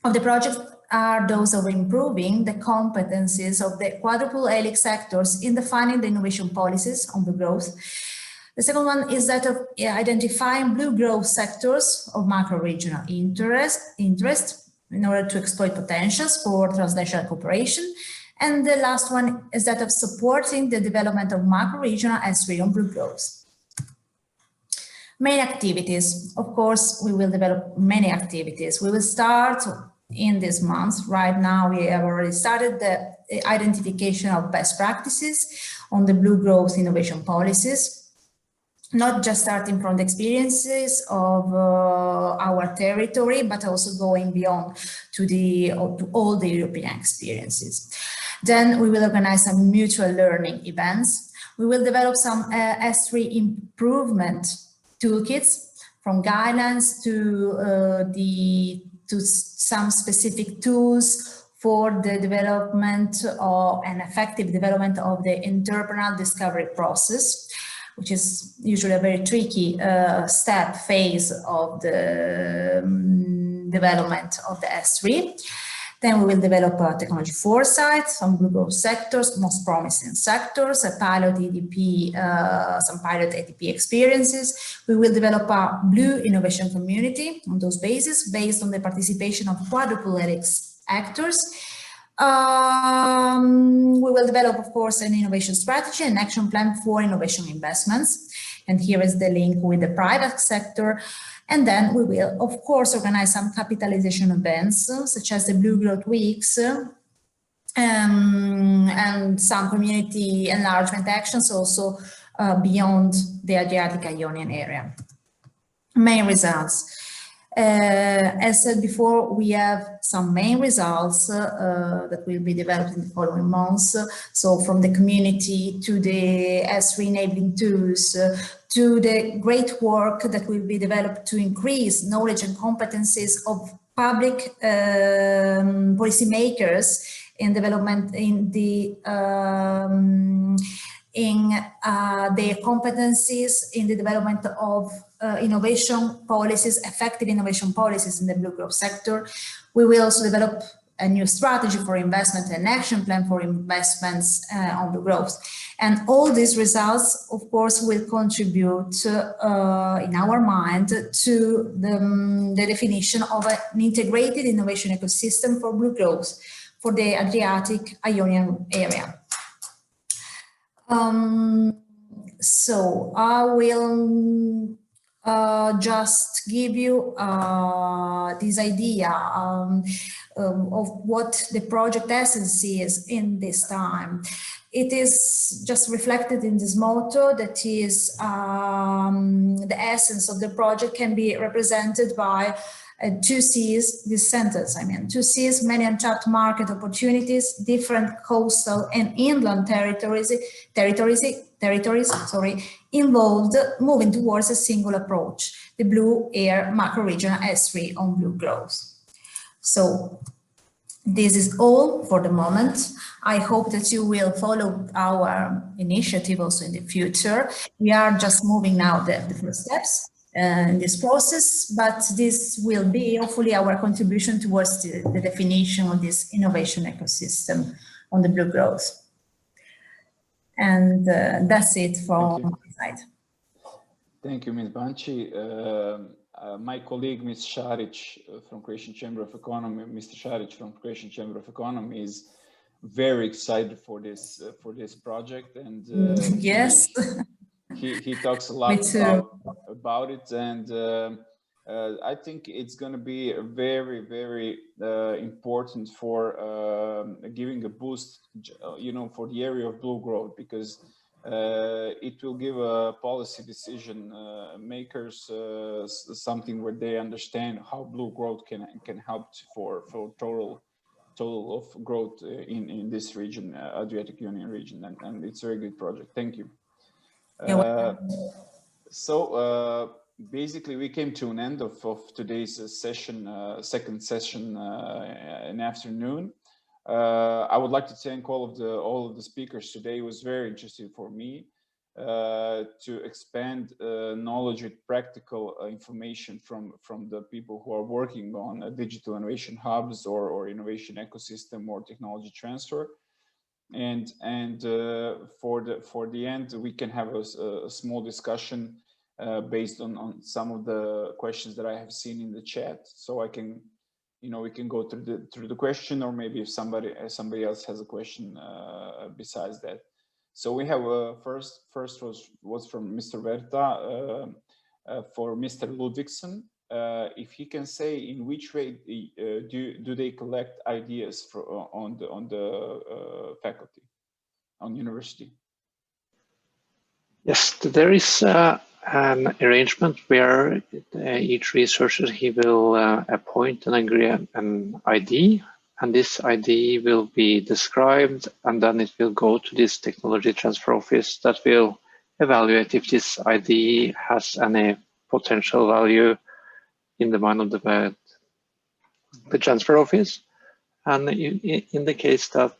of the project are those of improving the competencies of the quadruple helix sectors in defining the innovation policies on the growth. The second one is that of identifying blue growth sectors of macro-regional interest in order to exploit potentials for transnational cooperation. And the last one is that of supporting the development of macro-regional S3 on blue growth. Main activities. Of course, we will develop many activities. We will start in this month. Right now, we have already started the identification of best practices on the blue growth innovation policies. Not just starting from the experiences of our territory, but also going beyond to all the European experiences. Then we will organize some mutual learning events. We will develop some S3 improvement toolkits, from guidelines to some specific tools for the development of an effective development of the entrepreneurial discovery process, which is usually a very tricky phase of the development of the S3. Then we will develop a technology foresight, some blue growth sectors, most promising sectors, a pilot EDP, some pilot ADP experiences. We will develop a blue innovation community on those bases, based on the participation of quadruple helix actors. We will develop, of course, an innovation strategy and action plan for innovation investments. And here is the link with the private sector. And then we will, of course, organize some capitalization events, such as the Blue Growth Weeks, and some community enlargement actions also beyond the Adriatic Ionian area. Main results. As said before, we have some main results that will be developed in the following months. So from the community to the S3 enabling tools, to the great work that will be developed to increase knowledge and competencies of public policymakers in development in the their competencies in the development of innovation policies, effective innovation policies in the blue growth sector. We will also develop a new strategy for investment and action plan for investments on blue growth. And all these results, of course, will contribute in our mind to the definition of an integrated innovation ecosystem for blue growth for the Adriatic Ionian area. So I will just give you this idea of what the project essence is in this time. It is just reflected in this motto that is the essence of the project can be represented by 2 C's, this sentence, I mean, 2 C's, many untapped market opportunities, different coastal and inland territories, involved, moving towards a single approach, the BLUEAIR macro-regional S3 on blue growth. So this is all for the moment. I hope that you will follow our initiative also in the future. We are just moving now the first steps in this process, but this will be hopefully our contribution towards the definition of this innovation ecosystem on the blue growth. And that's it from my side. Thank you, Ms. Banci. My colleague, Ms. Šarić from Croatian Chamber of Economy, Mr. Šarić from Croatian Chamber of Economy is very excited for this project, and yes. He talks a lot about it, and I think it's going to be very, very important for giving a boost, you know, for the area of blue growth, because it will give a policy decision makers something where they understand how blue growth can help for total of growth in this region, Adriatic Union region, and it's a very good project. Thank you. Basically, we came to an end of today's session, second session in afternoon. I would like to thank all of the speakers today. It was very interesting for me to expand knowledge with practical information from the people who are working on digital innovation hubs or innovation ecosystem or technology transfer. And for the end, we can have a small discussion based on some of the questions that I have seen in the chat. So I can, you know, we can go through the question, or maybe if somebody else has a question besides that. So we have first was from Mr. Verta for Mr. Ludvigsen. If he can say in which way do they collect ideas on the faculty, on university? Yes, there is an arrangement where each researcher, he will appoint and agree an ID, and this ID will be described, and then it will go to this technology transfer office that will evaluate if this ID has any potential value in the mind of the transfer office. And in the case that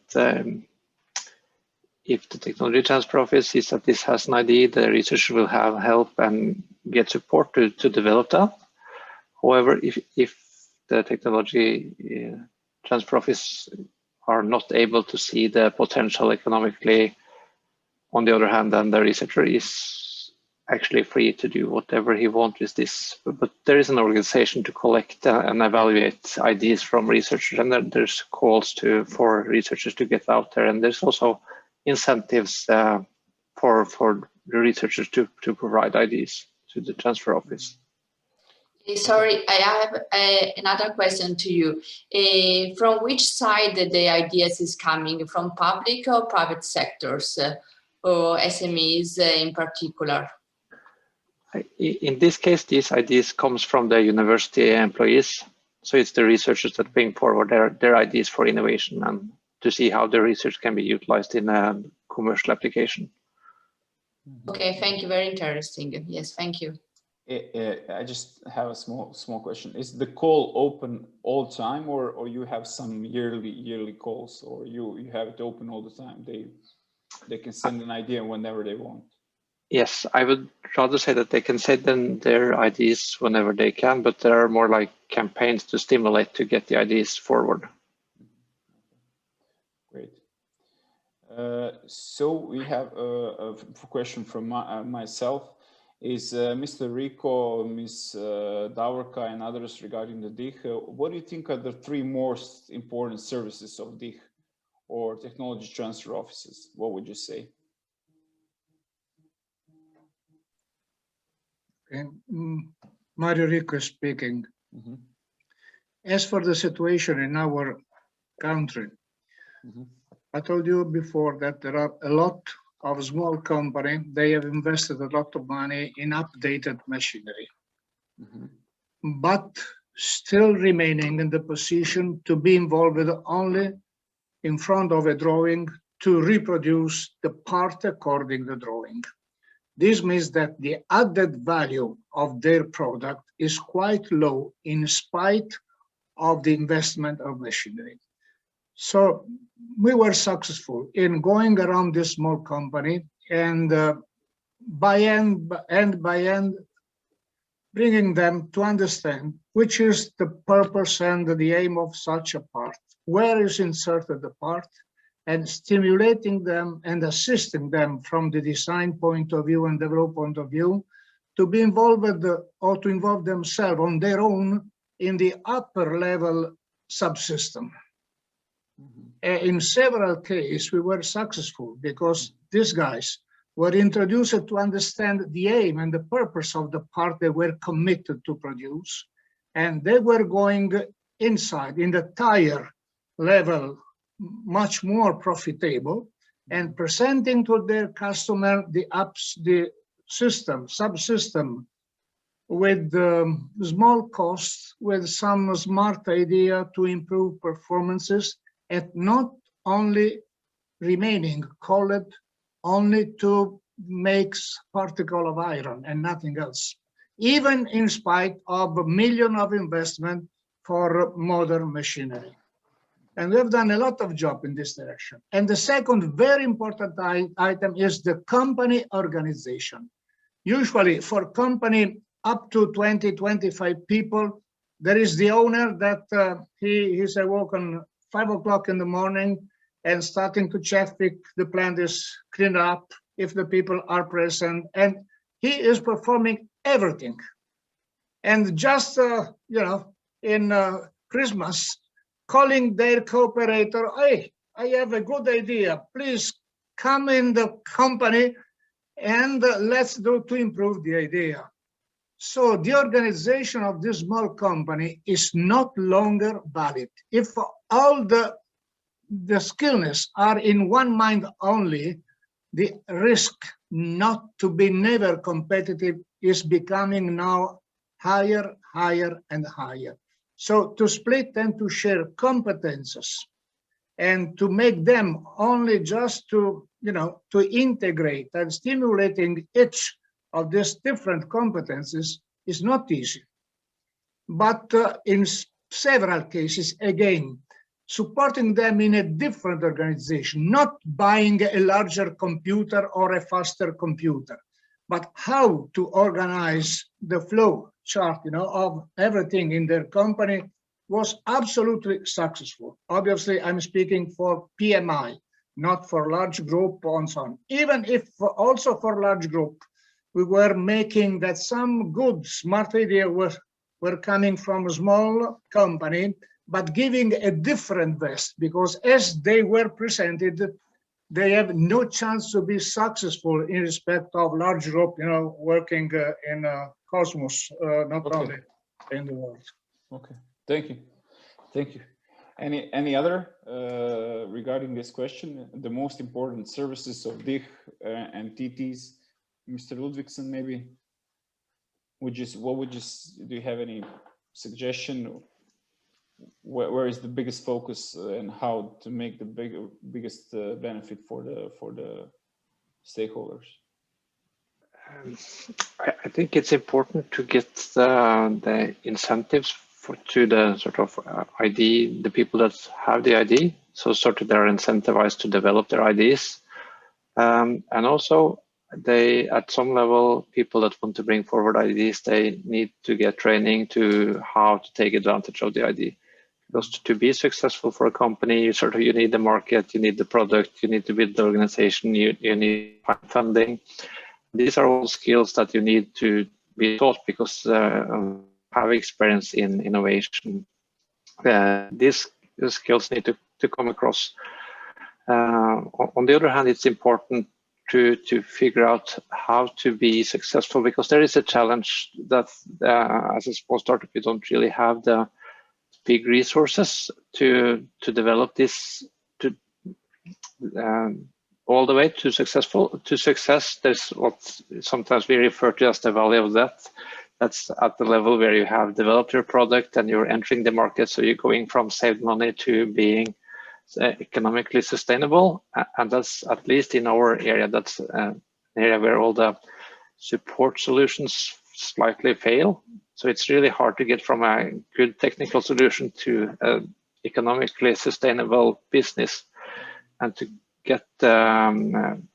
if the technology transfer office sees that this has an ID, the researcher will have help and get support to develop that. However, if the technology transfer office are not able to see the potential economically. On the other hand, then the researcher is actually free to do whatever he wants with this. But there is an organization to collect and evaluate ideas from researchers, and there's calls for researchers to get out there, and there's also incentives for the researchers to provide ideas to the transfer office. Sorry, I have another question to you. From which side the ideas is coming, from public or private sectors, or SMEs in particular? In this case, these ideas comes from the university employees. So it's the researchers that bring forward their ideas for innovation and to see how the research can be utilized in a commercial application. Okay, thank you. Very interesting. Yes, thank you. I just have a small question. Is the call open all the time, or you have some yearly calls, or you have it open all the time? They can send an idea whenever they want. Yes, I would rather say that they can send in their ideas whenever they can, but there are more like campaigns to stimulate to get the ideas forward. Great. So we have a question from myself. Is Mr. Rico, Ms. Davorka, and others regarding the DIH, what do you think are the 3 most important services of DIH or technology transfer offices? What would you say? Okay. Mario Rico speaking. Mm-hmm. As for the situation in our country, Mm-hmm. I told you before that there are a lot of small companies. They have invested a lot of money in updated machinery, Mm-hmm. but still remaining in the position to be involved only in front of a drawing to reproduce the part according to the drawing. This means that the added value of their product is quite low in spite of the investment of machinery. So we were successful in going around this small company and by end bringing them to understand which is the purpose and the aim of such a part, where is inserted the part, and stimulating them and assisting them from the design point of view and development point of view to be involved or to involve themselves on their own in the upper level subsystem. Mm-hmm. In several cases, we were successful because these guys were introduced to understand the aim and the purpose of the part they were committed to produce, and they were going inside in the tire level much more profitable and presenting to their customer the system, subsystem with small costs, with some smart idea to improve performances, and not only remaining called only to make particle of iron and nothing else, even in spite of $1 million of investment for modern machinery. And we've done a lot of job in this direction. And the second very important item is the company organization. Usually for company up to 20, 25 people, there is the owner that he's awoken 5 o'clock in the morning and starting to check if the plant is cleaned up, if the people are present, and he is performing everything. And just, in Christmas, calling their cooperator, hey, I have a good idea, please come in the company and let's do to improve the idea. So the organization of this small company is not longer valid. If all the skillness are in one mind only, the risk not to be never competitive is becoming now higher, higher, and higher. So to split and to share competences and to make them only just to, to integrate and stimulating each of these different competences is not easy. But in several cases, again, supporting them in a different organization, not buying a larger computer or a faster computer, but how to organize the flow chart, of everything in their company was absolutely successful. Obviously, I'm speaking for PMI, not for large group and so on. Even if also for large group, we were making that some good, smart idea were coming from a small company, but giving a different best, because as they were presented, they have no chance to be successful in respect of large group, working in cosmos, not only in the world. Okay, thank you. Thank you. Any other regarding this question? The most important services of DIH and TTs, Mr. Ludvigsen, maybe. Do you have any suggestion? Where is the biggest focus and how to make the biggest benefit for the stakeholders? I think it's important to get the incentives to the sort of ID, the people that have the ID, so sort of they're incentivized to develop their IDs, and also they, at some level, people that want to bring forward IDs, they need to get training to how to take advantage of the ID. Because to be successful for a company, you need the market, you need the product, you need to build the organization, you need funding. These are all skills that you need to be taught because have experience in innovation. These skills need to come across. On the other hand, it's important to figure out how to be successful, because there is a challenge that as a small startup, you don't really have the big resources to develop this all the way to success. There's what sometimes we refer to as the valley of death. That's at the level where you have developed your product and you're entering the market. So you're going from saved money to being economically sustainable. And that's, at least in our area, that's an area where all the support solutions slightly fail. So it's really hard to get from a good technical solution to economically sustainable business, and to get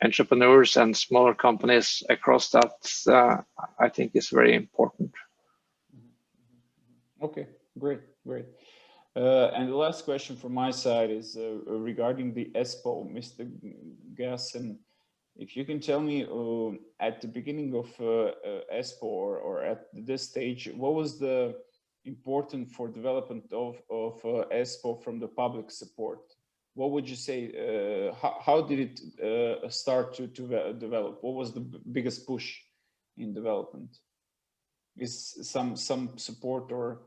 entrepreneurs and smaller companies across that, I think is very important. Okay, great. And the last question from my side is regarding the ESPO, Mr. Gassen. If you can tell me at the beginning of ESPO or at this stage, what was the important for development of ESPO from the public support? What would you say, how did it start to develop? What was the biggest push in development? Is some support or?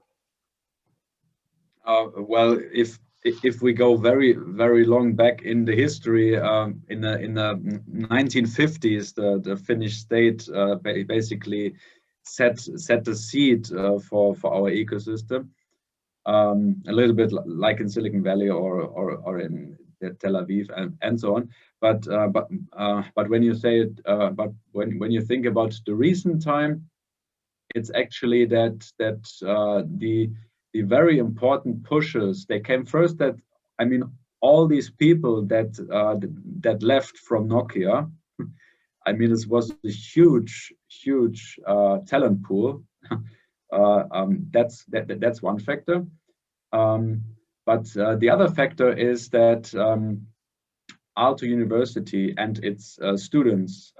Well, if we go very long back in the history, in the 1950s, the Finnish state basically set the seed for our ecosystem. A little bit like in Silicon Valley or in Tel Aviv and so on. But when you say it, but when you think about the recent time, it's actually that the very important pushes, they came first. That, I mean, all these people that left from Nokia, I mean, this was a huge talent pool. That's one factor. But the other factor is that Aalto University and its students,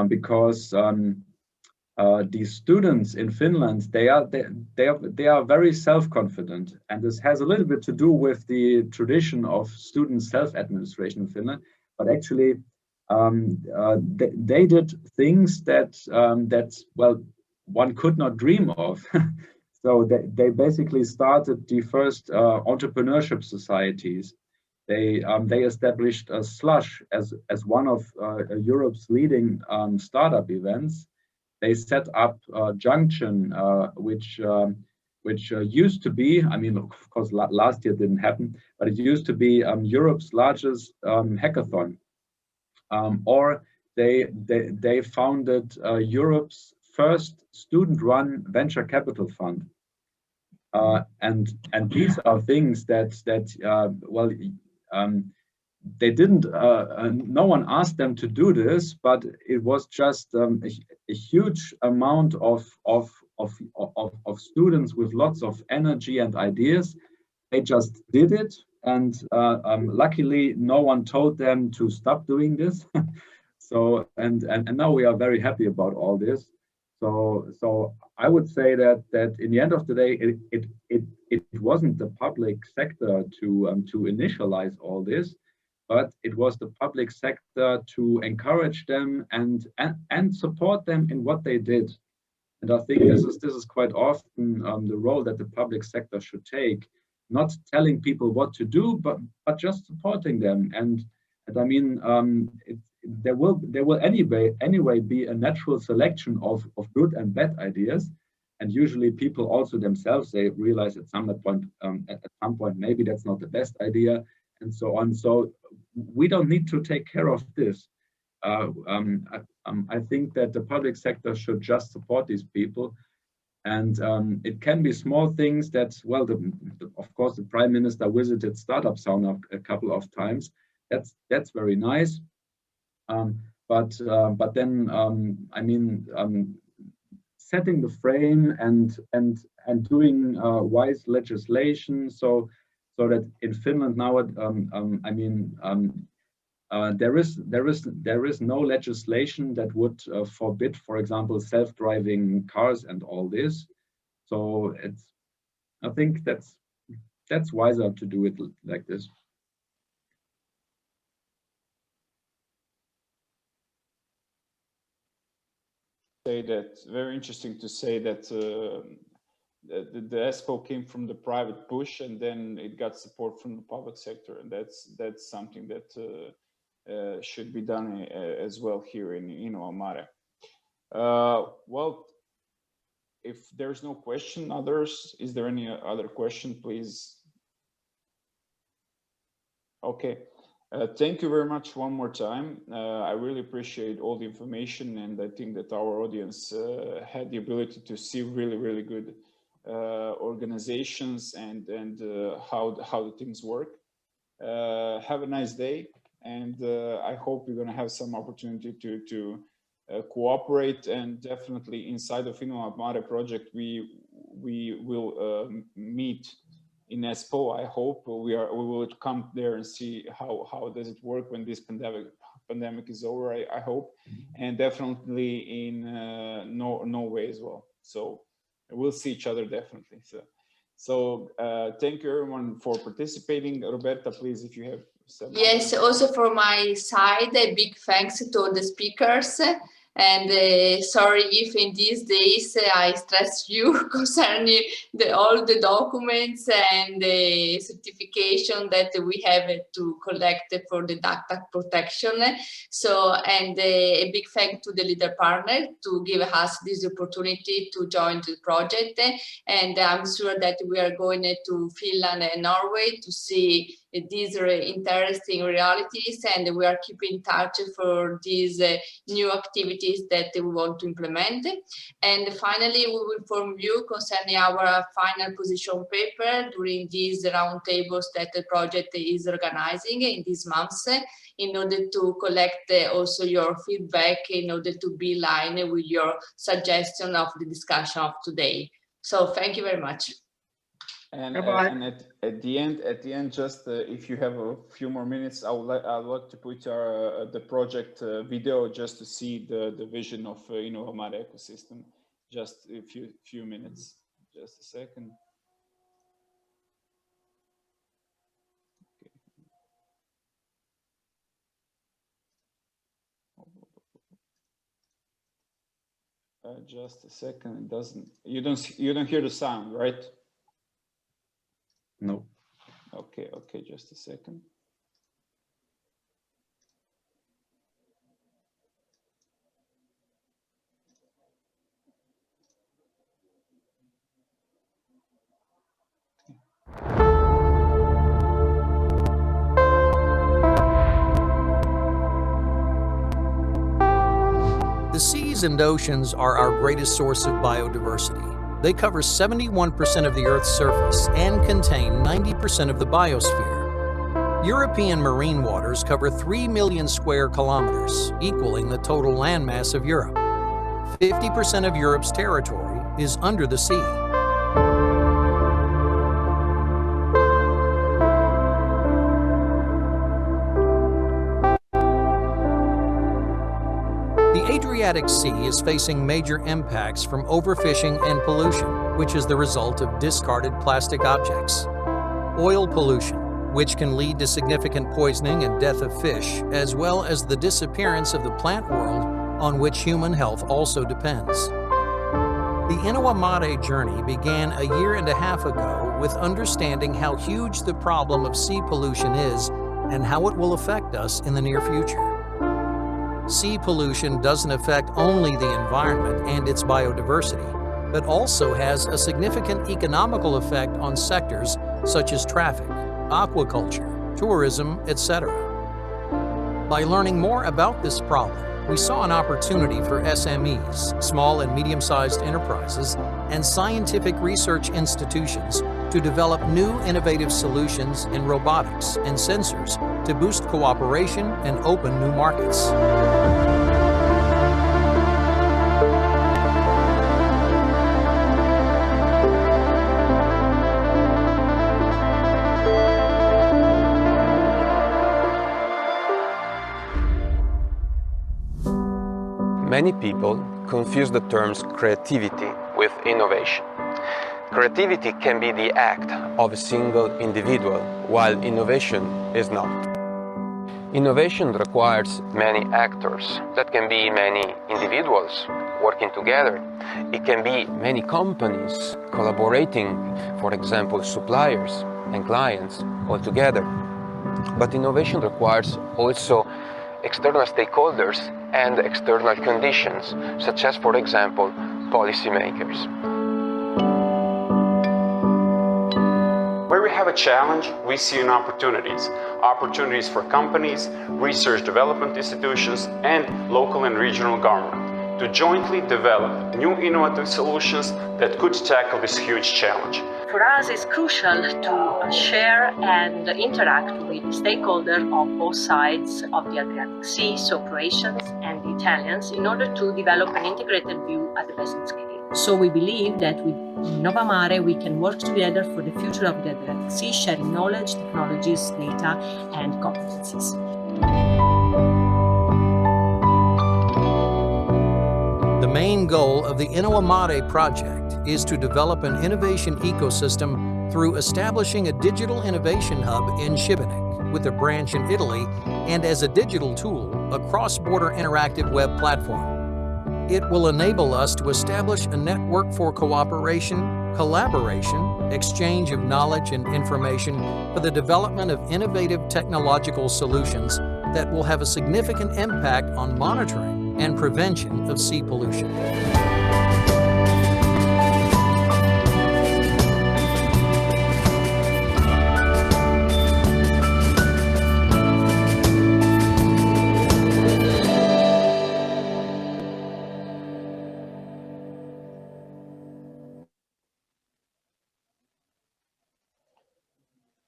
because these students in Finland, they are very self-confident, and this has a little bit to do with the tradition of student self-administration in Finland. But actually, they did things that well, one could not dream of. So they basically started the first entrepreneurship societies. They established a Slush as one of Europe's leading startup events. They set up Junction, which used to be, I mean, of course, last year didn't happen, but it used to be Europe's largest hackathon. Or they founded Europe's first student-run venture capital fund. And these are things that well, they didn't, no one asked them to do this, but it was just a huge amount of of students with lots of energy and ideas. They just did it, and luckily no one told them to stop doing this. So and now we are very happy about all this. So I would say that in the end of the day, it wasn't the public sector to initialize all this, but it was the public sector to encourage them and support them in what they did. And I think this is quite often the role that the public sector should take, not telling people what to do, but just supporting them. And I mean, there will anyway be a natural selection of good and bad ideas. And usually people also themselves, they realize at some point maybe that's not the best idea, and so on. So we don't need to take care of this. I think that the public sector should just support these people. And it can be small things that, well, of course, the Prime Minister visited Startup Sauna a couple of times. That's very nice. But then, I mean, setting the frame and doing wise legislation, so that in Finland now, I mean, there is no legislation that would forbid, for example, self-driving cars and all this. So I think that's wiser to do it like this. Say that very interesting to say that the ESPO came from the private push, and then it got support from the public sector, and that's something that should be done as well here in InnovaMare. Well, if there's no question, others, is there any other question, please? Okay. Thank you very much one more time. I really appreciate all the information, and I think that our audience had the ability to see really good organizations and how the things work. Have a nice day, and I hope you're going to have some opportunity to cooperate, and definitely inside of InnovaMare project we will meet in ESPO. I hope we will come there and see how does it work when this pandemic is over. I hope, and definitely in Norway as well. So we'll see each other definitely. So thank you everyone for participating. Roberta, please, if you have some. Yes, also from my side, a big thanks to all the speakers. And sorry if in these days I stressed you concerning all the documents and the certification that we have to collect for the data protection. So, and a big thank to the leader partner to give us this opportunity to join the project. And I'm sure that we are going to Finland and Norway to see these interesting realities, and we are keeping in touch for these new activities that we want to implement. And finally, we will inform you concerning our final position paper during these roundtables that the project is organizing in these months, in order to collect also your feedback, in order to be in line with your suggestion of the discussion of today. So thank you very much. And at the end, just if you have a few more minutes, I'd like to put the project video just to see the vision of InnovaMare ecosystem. Just a few minutes. Just a second. Okay. Just a second. It doesn't. You don't hear the sound, right? No. Okay, just a second. The seas and oceans are our greatest source of biodiversity. They cover 71% of the Earth's surface and contain 90% of the biosphere. European marine waters cover 3 million square kilometers, equaling the total landmass of Europe. 50% of Europe's territory is under the sea. The Adriatic Sea is facing major impacts from overfishing and pollution, which is the result of discarded plastic objects. Oil pollution, which can lead to significant poisoning and death of fish, as well as the disappearance of the plant world on which human health also depends. The InnovaMare journey began a year and a half ago with understanding how huge the problem of sea pollution is and how it will affect us in the near future. Sea pollution doesn't affect only the environment and its biodiversity, but also has a significant economical effect on sectors such as traffic, aquaculture, tourism, etc. By learning more about this problem, we saw an opportunity for SMEs, small and medium-sized enterprises, and scientific research institutions to develop new innovative solutions in robotics and sensors to boost cooperation and open new markets. Many people confuse the terms creativity with innovation. Creativity can be the act of a single individual, while innovation is not. Innovation requires many actors. That can be many individuals working together. It can be many companies collaborating, for example, suppliers and clients all together. But innovation requires also external stakeholders and external conditions, such as, for example, policymakers. Where we have a challenge, we see opportunities. Opportunities for companies, research development institutions, and local and regional government to jointly develop new innovative solutions that could tackle this huge challenge. For us, it's crucial to share and interact with stakeholders of both sides of the Adriatic Sea, so Croatians and the Italians, in order to develop an integrated view at the present scale. So we believe that with InnovaMare we can work together for the future of the Adriatic Sea, sharing knowledge, technologies, data, and competencies. The main goal of the InnovaMare project is to develop an innovation ecosystem through establishing a digital innovation hub in Šibenik with a branch in Italy and as a digital tool, a cross-border interactive web platform. It will enable us to establish a network for cooperation, collaboration, exchange of knowledge and information for the development of innovative technological solutions that will have a significant impact on monitoring and prevention of sea pollution.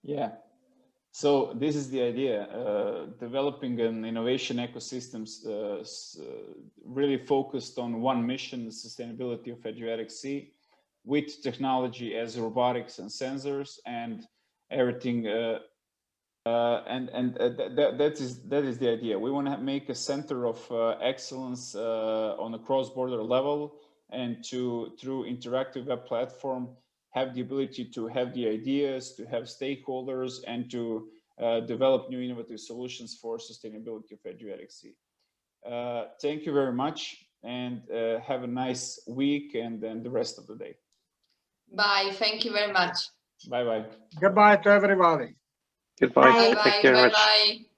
Yeah, so this is the idea, developing an innovation ecosystem really focused on one mission, the sustainability of Adriatic Sea, with technology as robotics and sensors and everything. That is the idea. We want to make a center of excellence on a cross-border level, and through interactive web platform, have the ability to have the ideas, to have stakeholders, and to develop new innovative solutions for sustainability of Adriatic Sea. Thank you very much, and have a nice week and then the rest of the day. Bye. Thank you very much. Bye-bye. Goodbye to everybody. Goodbye. Bye-bye. Thank you very much. Bye-bye.